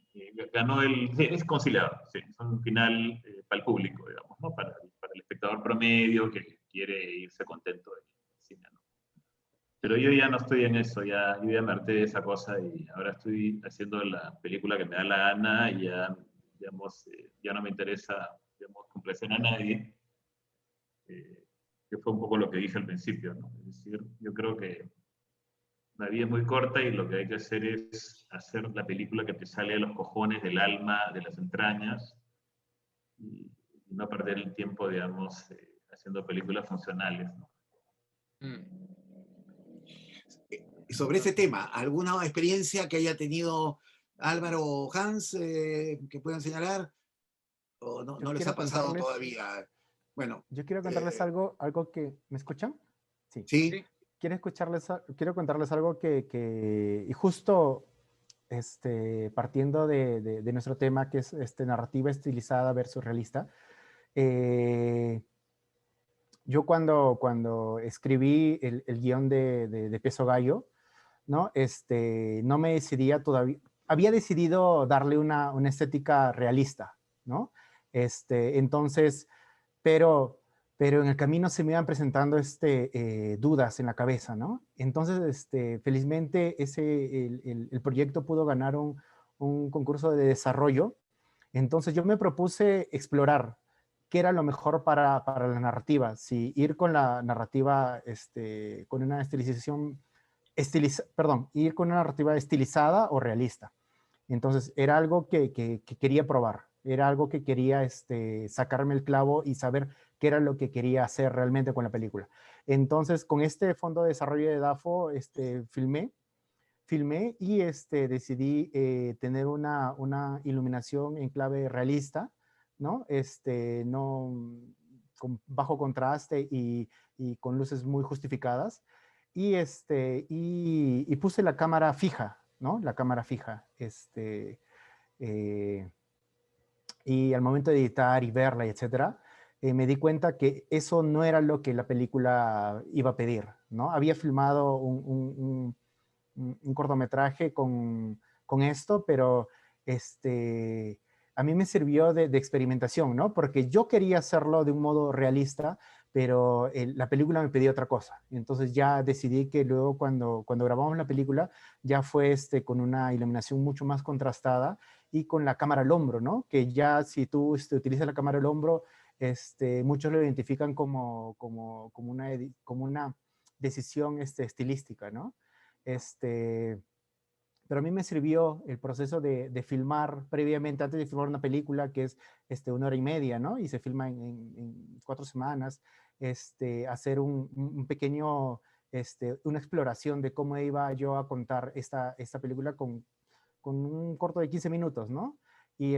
ganó sí, es conciliador, sí, es un final para el público, digamos, ¿no? Para el espectador promedio que quiere irse contento del cine, ¿no? Pero yo ya no estoy en eso, yo ya me harté de esa cosa y ahora estoy haciendo la película que me da la gana y ya, digamos, ya no me interesa, digamos, complacer a nadie, que fue un poco lo que dije al principio, ¿no? Es decir, yo creo que la vida es muy corta y lo que hay que hacer es hacer la película que te sale de los cojones, del alma, de las entrañas, y no perder el tiempo, digamos, haciendo películas funcionales, ¿no? Y sobre ese tema, ¿alguna experiencia que haya tenido Álvaro o Hans que puedan señalar? ¿O no les ha pasado todavía? Bueno. Yo quiero contarles algo que... ¿Me escuchan? Sí. Sí. Quiero contarles algo y justo partiendo de nuestro tema, que es narrativa estilizada versus realista, yo cuando escribí el guión de Peso Gallo, ¿no? No me decidía todavía, había decidido darle una estética realista, ¿no? Entonces, pero en el camino se me iban presentando dudas en la cabeza, ¿no? Entonces, felizmente el proyecto pudo ganar un concurso de desarrollo. Entonces yo me propuse explorar qué era lo mejor para la narrativa, si ir con la narrativa, con una estilización, ir con una narrativa estilizada o realista. Entonces era algo que quería probar, era algo que quería sacarme el clavo y saber qué era lo que quería hacer realmente con la película. Entonces, con este fondo de desarrollo de DAFO, filmé y decidí tener una iluminación en clave realista, ¿no? No con bajo contraste y con luces muy justificadas. Y puse la cámara fija, ¿no? La cámara fija. Y al momento de editar y verla, y etcétera, me di cuenta que eso no era lo que la película iba a pedir, ¿no? Había filmado un cortometraje con esto, pero a mí me sirvió de experimentación, ¿no? Porque yo quería hacerlo de un modo realista, pero la película me pedía otra cosa. Entonces ya decidí que luego cuando grabamos la película, ya fue con una iluminación mucho más contrastada y con la cámara al hombro, ¿no? Que ya si tú utilizas la cámara al hombro, muchos lo identifican como una decisión estilística, ¿no? Pero a mí me sirvió el proceso de filmar previamente, antes de filmar una película que es 1 hora y media, ¿no? Y se filma en 4 semanas, hacer un pequeño, una exploración de cómo iba yo a contar esta película con un corto de 15 minutos, ¿no? Y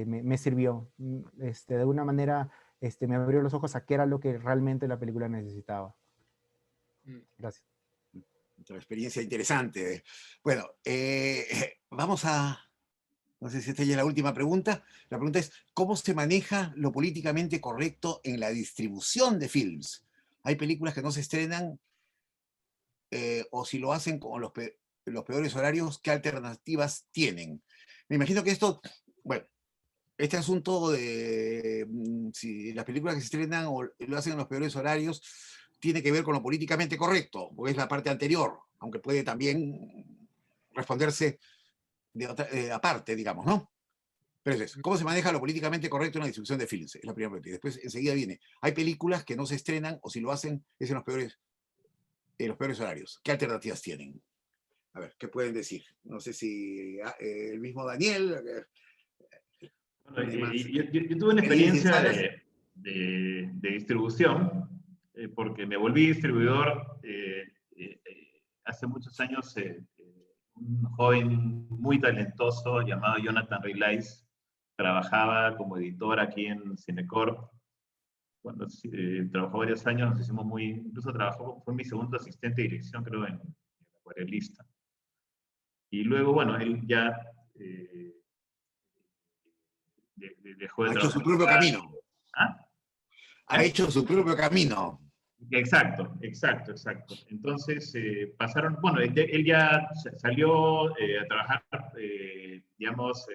me sirvió, de alguna manera, me abrió los ojos a qué era lo que realmente la película necesitaba. Gracias. Otra experiencia interesante. Bueno, vamos a... No sé si esta ya es la última pregunta. La pregunta es, ¿cómo se maneja lo políticamente correcto en la distribución de films? ¿Hay películas que no se estrenan? O si lo hacen con los peores horarios, ¿qué alternativas tienen? Me imagino que esto, bueno, este asunto de si las películas que se estrenan o lo hacen en los peores horarios tiene que ver con lo políticamente correcto, porque es la parte anterior, aunque puede también responderse de otra, aparte, digamos, ¿no? Pero eso es, ¿cómo se maneja lo políticamente correcto en la distribución de films? Es la primera pregunta. Y después enseguida viene, hay películas que no se estrenan o si lo hacen es en los peores horarios. ¿Qué alternativas tienen? A ver, ¿qué pueden decir? No sé si el mismo Daniel... Bueno, yo tuve una experiencia de distribución, porque me volví distribuidor hace muchos años. Un joven muy talentoso llamado Jonathan Reilais trabajaba como editor aquí en Cinecorp. Cuando trabajó varios años, nos hicimos incluso fue mi segundo asistente de dirección, creo, en Acuarelista. Y luego, bueno, él ya dejó de trabajar. Ha hecho su propio camino. ¿Ah? Ha hecho su propio camino. Exacto. Entonces pasaron, bueno, él ya salió a trabajar, digamos,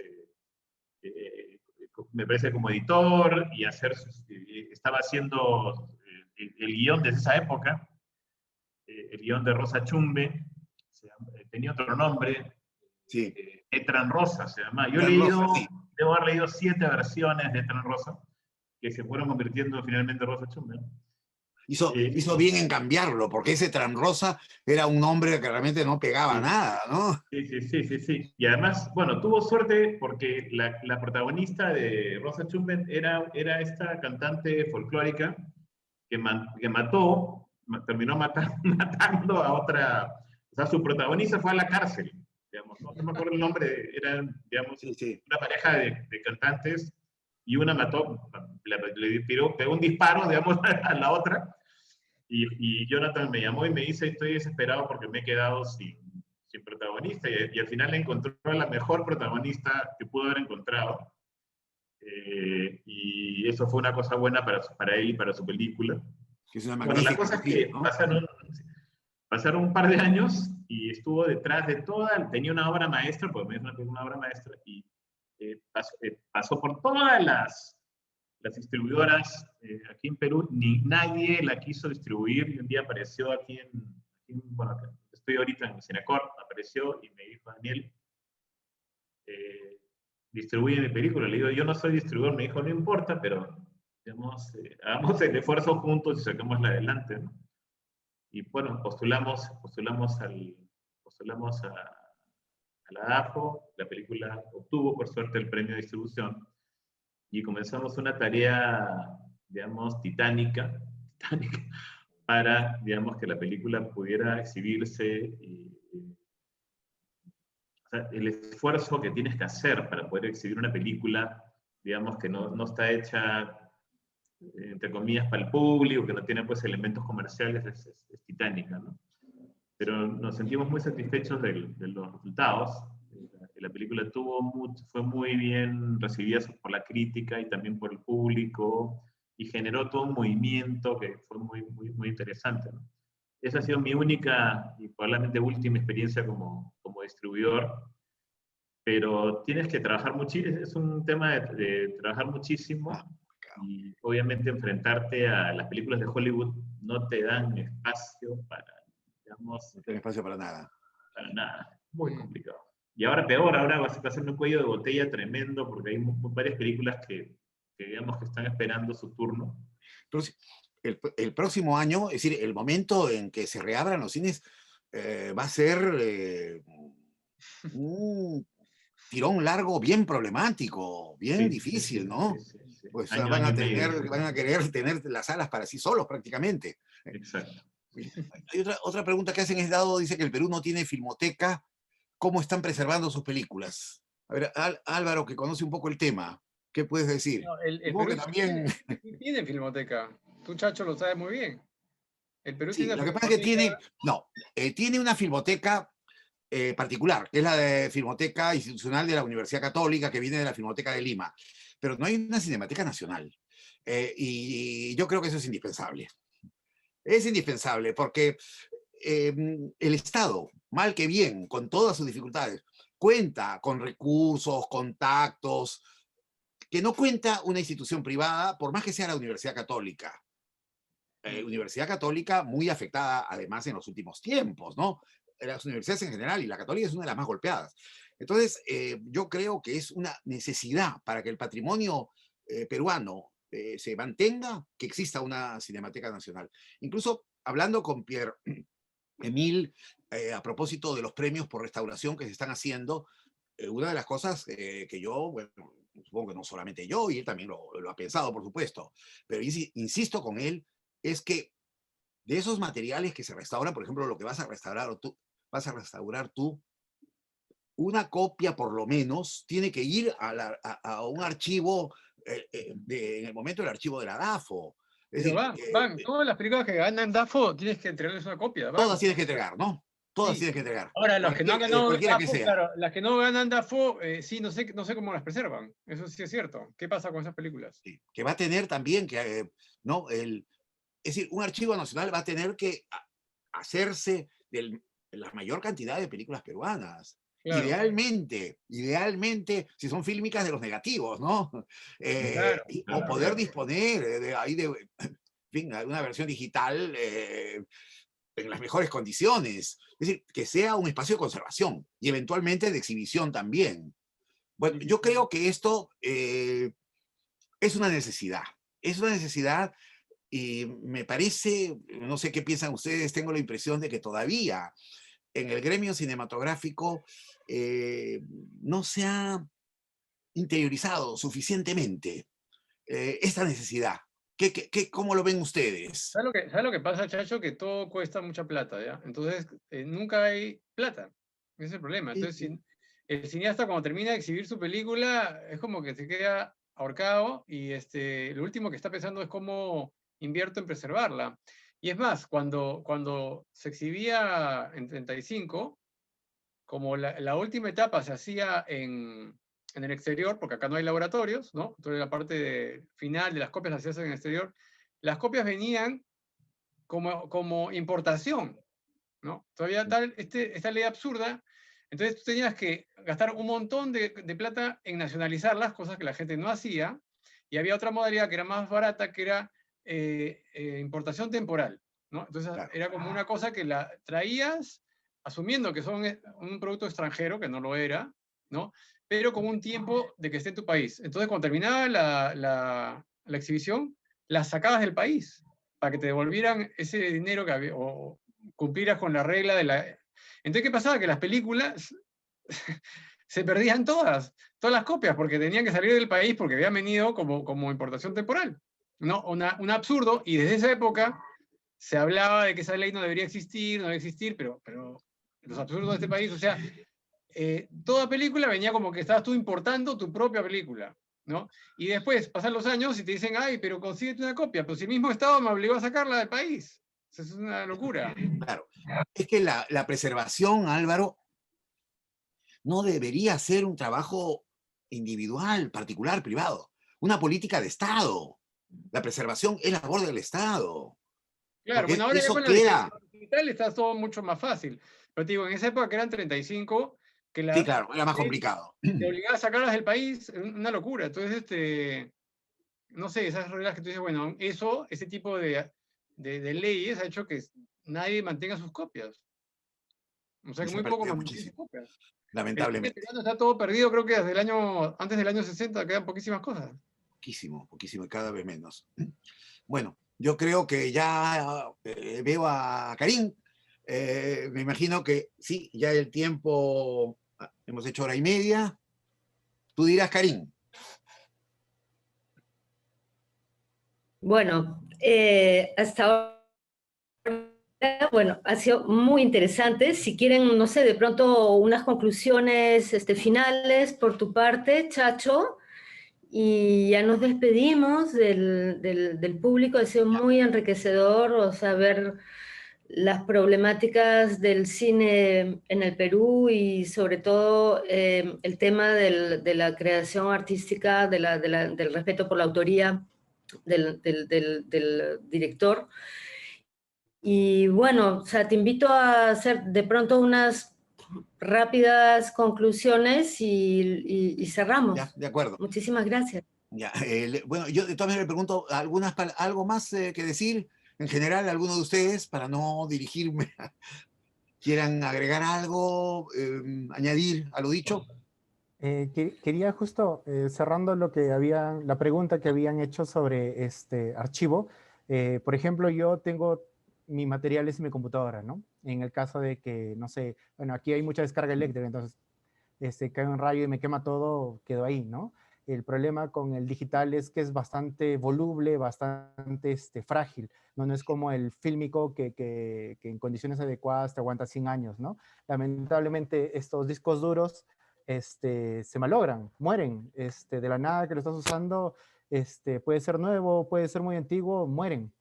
me parece como editor y estaba haciendo el guión desde esa época, el guión de Rosa Chumbe, tenía otro nombre, sí. Etran Rosa se llama. Yo debo haber leído 7 versiones de Etran Rosa, que se fueron convirtiendo finalmente en Rosa Chumbe, ¿no? Hizo bien en cambiarlo, porque ese Etran Rosa era un nombre que realmente no pegaba nada, ¿no? Sí. Y además, bueno, tuvo suerte porque la protagonista de Rosa Chumben era esta cantante folclórica que terminó matando a otra. O sea, su protagonista fue a la cárcel, digamos, no me acuerdo el nombre, eran, digamos, una pareja de cantantes, y una mató, pegó un disparo, digamos, a la otra. Y Jonathan me llamó y me dice, estoy desesperado porque me he quedado sin protagonista, y al final encontró a la mejor protagonista que pudo haber encontrado. Y eso fue una cosa buena para él y para su película. Que es una bueno, la cosa es que ¿no? pasaron un par de años y estuvo detrás de tenía una obra maestra, porque me dijo una obra maestra, y pasó por todas las distribuidoras aquí en Perú. Nadie la quiso distribuir, y un día apareció aquí bueno, estoy ahorita en Cinecorp, apareció y me dijo, Daniel, distribuye mi película. Le digo, yo no soy distribuidor. Me dijo, no importa, pero digamos, hagamos el esfuerzo juntos y saquémosla adelante, ¿no? Y bueno, postulamos a la DAFO. La película obtuvo, por suerte, el premio de distribución, y comenzamos una tarea, digamos, titánica, para, digamos, que la película pudiera exhibirse. O sea, el esfuerzo que tienes que hacer para poder exhibir una película, digamos, que no está hecha, entre comillas, para el público, que no tiene pues elementos comerciales, es titánica, ¿no? Pero nos sentimos muy satisfechos de los resultados. La película fue muy bien recibida por la crítica y también por el público, y generó todo un movimiento que fue muy interesante, ¿no? Esa ha sido mi única y probablemente última experiencia como distribuidor, pero tienes que trabajar muchísimo, es un tema de trabajar muchísimo, y obviamente enfrentarte a las películas de Hollywood no te dan espacio para, digamos... No tiene espacio para nada. Para nada, muy complicado. Y ahora peor, ahora va a ser un cuello de botella tremendo, porque hay varias películas que digamos que están esperando su turno. Entonces, el próximo año, es decir, el momento en que se reabran los cines, va a ser un tirón largo bien problemático, bien difícil, ¿no? Sí. Pues Año van y medio. a querer tener las salas para sí solos prácticamente. Exacto. Hay otra pregunta que hacen es dado, dice que el Perú no tiene filmoteca. ¿Cómo están preservando sus películas? A ver, Álvaro, que conoce un poco el tema, ¿qué puedes decir? No, el Supongo Perú que también... tiene filmoteca. Tú, Chacho, lo sabes muy bien. El Perú Sí, tiene lo una que pasa es que filmoteca. tiene una filmoteca particular, que es la de Filmoteca Institucional de la Universidad Católica, que viene de la Filmoteca de Lima, pero no hay una Cinemateca Nacional. Y yo creo que eso es indispensable. Es indispensable porque el Estado, mal que bien, con todas sus dificultades, cuenta con recursos, contactos, que no cuenta una institución privada, por más que sea la Universidad Católica. Universidad Católica muy afectada además en los últimos tiempos, ¿no? Las universidades en general, y la Católica es una de las más golpeadas. Entonces, yo creo que es una necesidad para que el patrimonio peruano se mantenga, que exista una Cinemateca Nacional. Incluso hablando con Pierre Emile, a propósito de los premios por restauración que se están haciendo, una de las cosas que yo, bueno, supongo que no solamente yo, y él también lo ha pensado, por supuesto, pero insisto con él, es que de esos materiales que se restauran, por ejemplo, lo que vas a restaurar tú, una copia por lo menos tiene que ir a un archivo, en el momento del archivo de la DAFO. Es Pero decir, todas las películas que ganan DAFO tienes que entregarles una copia. todas tienes que entregar, ¿no? Todas Sí. tienes que entregar. Ahora, las que no han ganado Cualquiera que DAFO, sea. claro, las que no ganan DAFO, sí, no sé cómo las preservan. Eso sí es cierto. ¿Qué pasa con esas películas? Sí, que va a tener también que, ¿no? Es decir, un archivo nacional va a tener que hacerse de la mayor cantidad de películas peruanas. Claro. Idealmente, si son fílmicas, de los negativos, ¿no? Claro. O poder disponer de en fin, una versión digital en las mejores condiciones. Es decir, que sea un espacio de conservación y eventualmente de exhibición también. Bueno, yo creo que esto es una necesidad. Es una necesidad. Y me parece, no sé qué piensan ustedes, tengo la impresión de que todavía en el gremio cinematográfico no se ha interiorizado suficientemente esta necesidad. ¿Cómo lo ven ustedes? ¿Sabes lo que pasa, Chacho? Que todo cuesta mucha plata, ¿ya? Entonces, nunca hay plata. Ese es el problema. Entonces, sí. El cineasta cuando termina de exhibir su película, es como que se queda ahorcado y lo último que está pensando es cómo invierto en preservarla. Y es más, cuando se exhibía en 35, como la última etapa se hacía en el exterior, porque acá no hay laboratorios, ¿no? Entonces la parte final de las copias las hacían en el exterior. Las copias venían como importación, ¿no? Todavía esta ley absurda. Entonces tú tenías que gastar un montón de plata en nacionalizarlas, cosas que la gente no hacía, y había otra modalidad que era más barata, que era importación temporal, ¿no? Entonces era como una cosa que la traías asumiendo que son un producto extranjero, que no lo era, ¿no? Pero con un tiempo de que esté en tu país. Entonces cuando terminaba la exhibición, la sacabas del país para que te devolvieran ese dinero que había, o cumplieras con la regla de la... Entonces, ¿qué pasaba? Que las películas se perdían todas las copias, porque tenían que salir del país porque habían venido como importación temporal, ¿no? Un absurdo, y desde esa época se hablaba de que esa ley no debería existir, no debe existir, pero los absurdos de este país, o sea, toda película venía como que estabas tú importando tu propia película, ¿no? Y después pasan los años y te dicen, ay, pero consíguete una copia, pero si el mismo Estado me obligó a sacarla del país. Eso es una locura. Claro. Es que la preservación, Álvaro, no debería ser un trabajo individual, particular, privado. Una política de Estado. La preservación es labor del Estado. Claro, Porque bueno, ahora ya eso con queda... la digital está todo mucho más fácil. Pero te digo, en esa época que eran 35, que Sí, la claro, era más ley complicado. te obligaba a sacarlas del país, una locura. Entonces, no sé, esas reglas que tú dices, bueno, ese tipo de leyes ha hecho que nadie mantenga sus copias. O sea, Y que se ha muy poco perdido mantienen sus muchísimo, copias. El cine lamentablemente. peruano está todo perdido, creo que antes del año 60 quedan poquísimas cosas. Poquísimo, poquísimo y cada vez menos. Bueno, yo creo que ya veo a Karim. Me imagino que sí, ya el tiempo, hemos hecho 1:30. Tú dirás, Karim. Bueno, hasta ahora, bueno, ha sido muy interesante. Si quieren, no sé, de pronto unas conclusiones finales por tu parte, Chacho, y ya nos despedimos del público. Ha sido Ya, muy enriquecedor, o sea, ver las problemáticas del cine en el Perú y sobre todo el tema de la creación artística, del respeto por la autoría del director. Y bueno, o sea, te invito a hacer de pronto unas rápidas conclusiones y ya, cerramos. de acuerdo. Muchísimas gracias. Ya, bueno, yo de todas maneras le pregunto algo más que decir en general a alguno de ustedes para no dirigirme. ¿Quieran agregar algo, añadir a lo dicho? Quería justo, cerrando la pregunta que habían hecho sobre este archivo, por ejemplo, yo tengo mis materiales en mi computadora, ¿no? En el caso de que, no sé, bueno, aquí hay mucha descarga eléctrica, entonces cae un rayo y me quema todo, quedo ahí, ¿no? El problema con el digital es que es bastante voluble, bastante frágil, ¿no? No es como el fílmico que en condiciones adecuadas te aguanta 100 años, ¿no? Lamentablemente estos discos duros se malogran, mueren, de la nada que lo estás usando, puede ser nuevo, puede ser muy antiguo, mueren.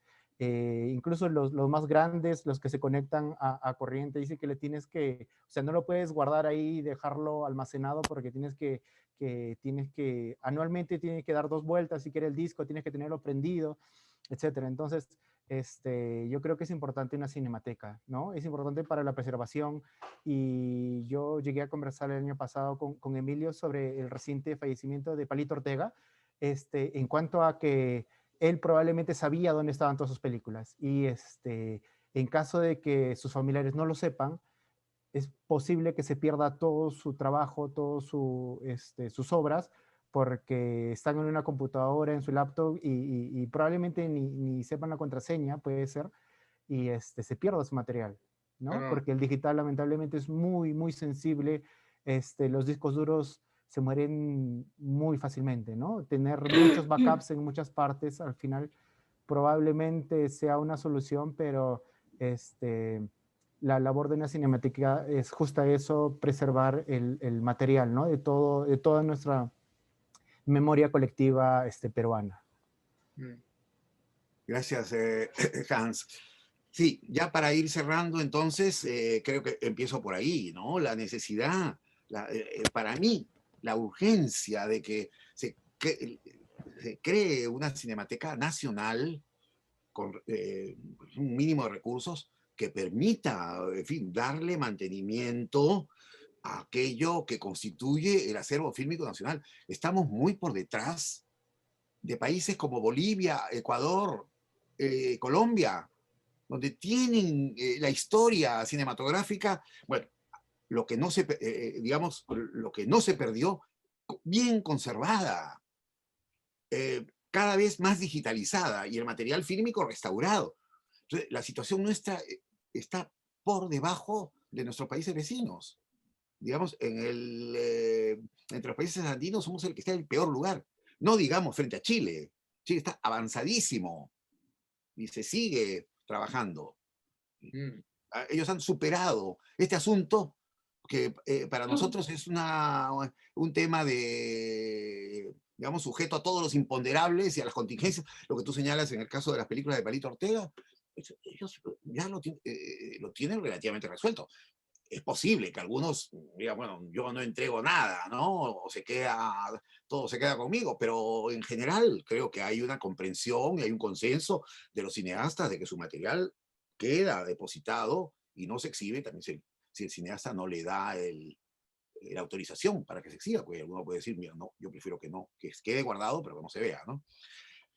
Incluso los más grandes, los que se conectan a corriente, dice que le tienes que, o sea, no lo puedes guardar ahí y dejarlo almacenado porque anualmente tienes que dar 2 vueltas si quieres el disco, tienes que tenerlo prendido, etcétera. Entonces, yo creo que es importante una cinemateca, ¿no? Es importante para la preservación y yo llegué a conversar el año pasado con Emilio sobre el reciente fallecimiento de Palito Ortega, en cuanto a que él probablemente sabía dónde estaban todas sus películas y en caso de que sus familiares no lo sepan, es posible que se pierda todo su trabajo, todas sus obras, porque están en una computadora, en su laptop y probablemente ni sepan la contraseña, puede ser, y se pierda su material, ¿no? Claro. Porque el digital lamentablemente es muy, muy sensible, los discos duros se mueren muy fácilmente, ¿no? Tener muchos backups en muchas partes al final probablemente sea una solución, pero la labor de una cinemática es justo eso, preservar el material, ¿no? De toda nuestra memoria colectiva peruana. Gracias, Hans. Sí, ya para ir cerrando, entonces, creo que empiezo por ahí, ¿no? La necesidad, para mí, la urgencia de que se cree una cinemateca nacional con un mínimo de recursos que permita, en fin, darle mantenimiento a aquello que constituye el acervo fílmico nacional. Estamos muy por detrás de países como Bolivia, Ecuador, Colombia, donde tienen la historia cinematográfica, bueno, lo que no se, digamos, lo que no se perdió, bien conservada, cada vez más digitalizada y el material fílmico restaurado. Entonces, la situación nuestra está por debajo de nuestros países vecinos. Digamos, entre los países andinos somos el que está en el peor lugar. No digamos frente a Chile. Chile está avanzadísimo y se sigue trabajando. Ellos han superado este asunto que para nosotros es un tema de, digamos, sujeto a todos los imponderables y a las contingencias. Lo que tú señalas en el caso de las películas de Palito Ortega, ellos ya lo tienen relativamente resuelto. Es posible que algunos digan, bueno, yo no entrego nada, ¿no? O todo se queda conmigo, pero en general creo que hay una comprensión y hay un consenso de los cineastas de que su material queda depositado y no se exhibe, también si el cineasta no le da la autorización para que se exhiba, pues alguno puede decir, mira, no, yo prefiero que no, que quede guardado, pero que no se vea, ¿no?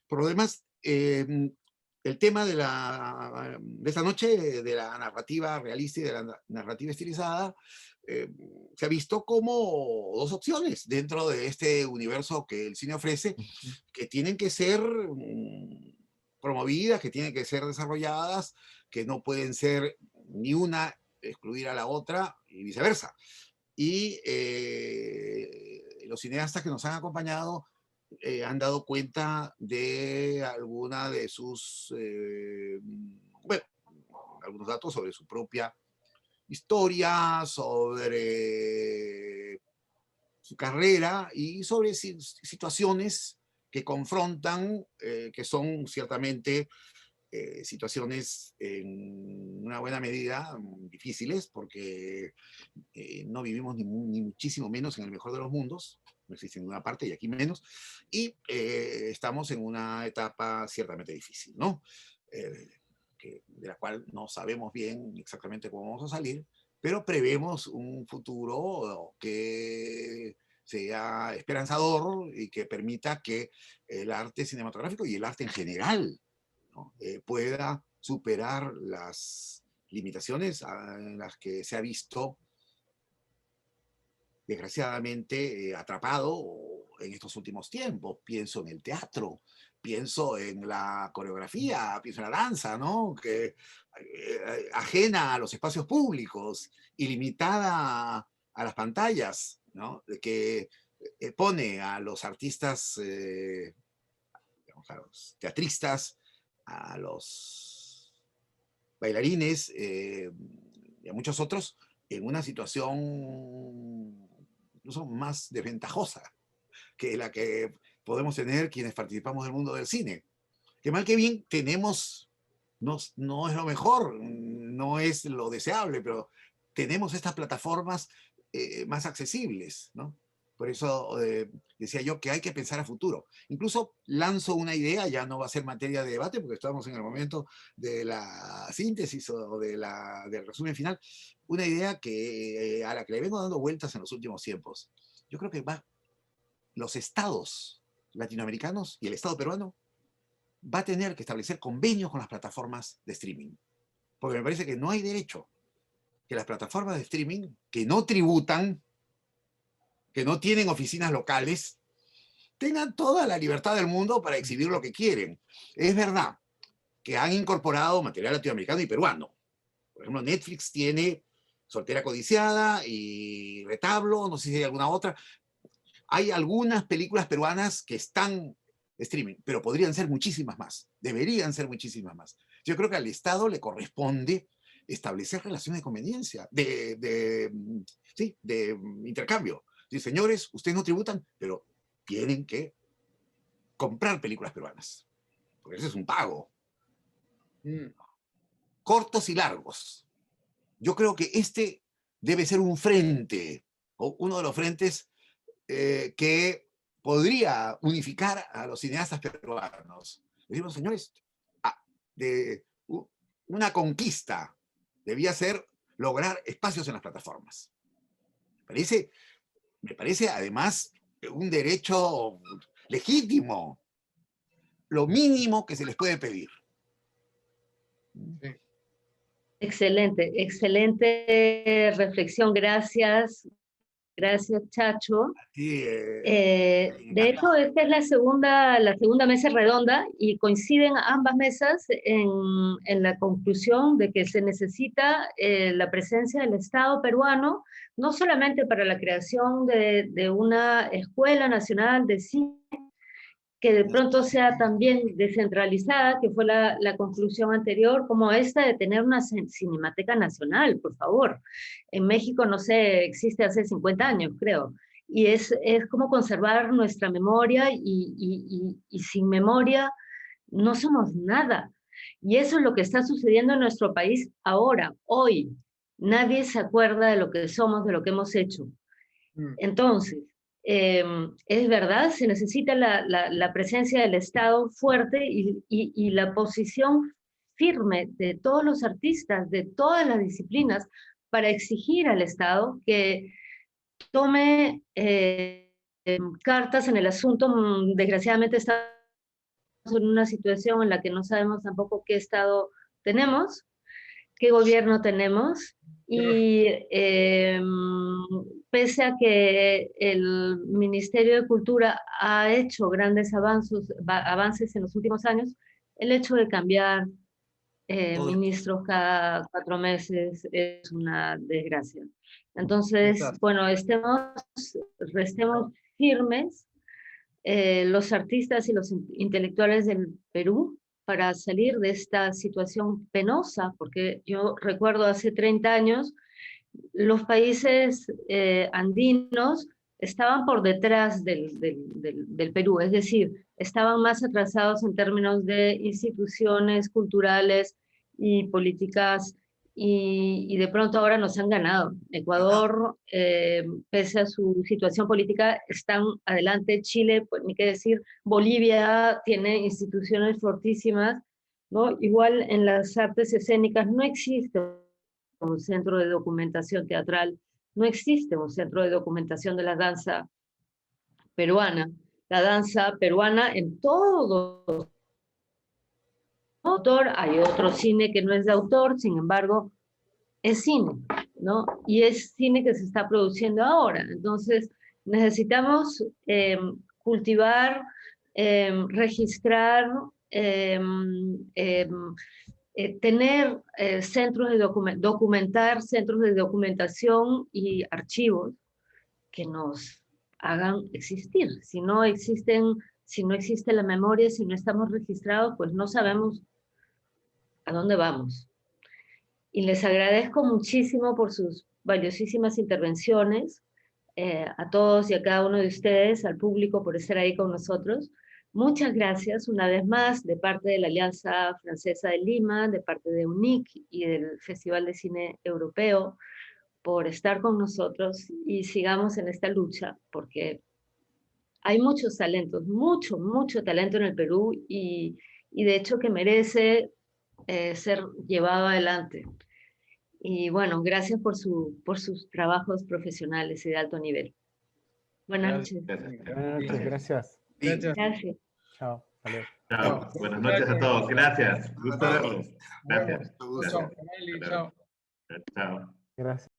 Por lo demás, el tema de esta noche, de la narrativa realista y de la narrativa estilizada, se ha visto como dos opciones dentro de este universo que el cine ofrece, que tienen que ser promovidas, que tienen que ser desarrolladas, que no pueden ser ni una excluir a la otra y viceversa. Y los cineastas que nos han acompañado han dado cuenta de alguna de sus, bueno, algunos datos sobre su propia historia, sobre su carrera y sobre situaciones que confrontan, que son ciertamente situaciones en una buena medida difíciles, porque no vivimos ni muchísimo menos en el mejor de los mundos, no existe en ninguna parte y aquí menos, y estamos en una etapa ciertamente difícil, ¿no? De la cual no sabemos bien exactamente cómo vamos a salir, pero prevemos un futuro que sea esperanzador y que permita que el arte cinematográfico y el arte en general, ¿no? Pueda superar las limitaciones en las que se ha visto desgraciadamente atrapado en estos últimos tiempos. Pienso en el teatro, pienso en la coreografía, pienso en la danza, ¿no? Que ajena a los espacios públicos y limitada a las pantallas, ¿no? Que pone a los artistas, digamos, a los teatristas, a los bailarines y a muchos otros en una situación incluso más desventajosa que la que podemos tener quienes participamos del mundo del cine. Que mal que bien tenemos, no es lo mejor, no es lo deseable, pero tenemos estas plataformas más accesibles, ¿no? Por eso decía yo que hay que pensar a futuro. Incluso lanzo una idea, ya no va a ser materia de debate porque estamos en el momento de la síntesis o del resumen final, una idea a la que le vengo dando vueltas en los últimos tiempos. Yo creo que los estados latinoamericanos y el estado peruano va a tener que establecer convenios con las plataformas de streaming. Porque me parece que no hay derecho que las plataformas de streaming que no tributan, que no tienen oficinas locales, tengan toda la libertad del mundo para exhibir lo que quieren. Es verdad que han incorporado material latinoamericano y peruano. Por ejemplo, Netflix tiene Soltera Codiciada y Retablo, no sé si hay alguna otra. Hay algunas películas peruanas que están streaming, pero podrían ser muchísimas más, deberían ser muchísimas más. Yo creo que al Estado le corresponde establecer relaciones de conveniencia, de intercambio. Sí, señores, ustedes no tributan, pero tienen que comprar películas peruanas, porque ese es un pago. Cortos y largos. Yo creo que este debe ser un frente, o uno de los frentes que podría unificar a los cineastas peruanos. Decimos, señores, una conquista debía ser lograr espacios en las plataformas. Me parece además un derecho legítimo, lo mínimo que se les puede pedir. Sí. Excelente, excelente reflexión, gracias. Gracias, Chacho. Sí, de hecho, esta es la segunda mesa redonda y coinciden ambas mesas en la conclusión de que se necesita la presencia del Estado peruano, no solamente para la creación de una Escuela Nacional de Cine, que de pronto sea también descentralizada, que fue la conclusión anterior, como esta de tener una Cinemateca Nacional, por favor. En México, no sé, existe hace 50 años, creo. Y es como conservar nuestra memoria y sin memoria no somos nada. Y eso es lo que está sucediendo en nuestro país ahora, hoy. Nadie se acuerda de lo que somos, de lo que hemos hecho. Entonces, es verdad, se necesita la presencia del Estado fuerte y la posición firme de todos los artistas, de todas las disciplinas, para exigir al Estado que tome cartas en el asunto. Desgraciadamente estamos en una situación en la que no sabemos tampoco qué Estado tenemos, qué gobierno tenemos, y pese a que el Ministerio de Cultura ha hecho grandes avances en los últimos años, el hecho de cambiar ministros cada 4 meses es una desgracia. Entonces, bueno, restemos firmes, los artistas y los intelectuales del Perú, para salir de esta situación penosa, porque yo recuerdo hace 30 años, los países andinos estaban por detrás del Perú, es decir, estaban más atrasados en términos de instituciones culturales y políticas, y de pronto ahora nos han ganado. Ecuador, pese a su situación política, están adelante. Chile, pues ni qué decir. Bolivia tiene instituciones fortísimas, ¿no? Igual en las artes escénicas no existe un centro de documentación teatral, no existe un centro de documentación de la danza peruana. La danza peruana en todo autor, hay otro cine que no es de autor, sin embargo, es cine, ¿no? Y es cine que se está produciendo ahora. Entonces, necesitamos cultivar, registrar, tener centros de documentar, centros de documentación y archivos que nos hagan existir. Si no existe la memoria, si no estamos registrados, pues no sabemos a dónde vamos. Y les agradezco muchísimo por sus valiosísimas intervenciones, a todos y a cada uno de ustedes, al público, por estar ahí con nosotros. Muchas gracias una vez más de parte de la Alianza Francesa de Lima, de parte de UNIC y del Festival de Cine Europeo, por estar con nosotros, y sigamos en esta lucha, porque hay muchos talentos, mucho talento en el Perú, y de hecho que merece ser llevado adelante. Y bueno, gracias por sus trabajos profesionales y de alto nivel. Buenas noches. Buenas noches, gracias. Gracias. Chao. Vale. Chao. Buenas noches a todos. Gracias. Gusto verlos. Gracias. Chao. Chao. Gracias. Gracias.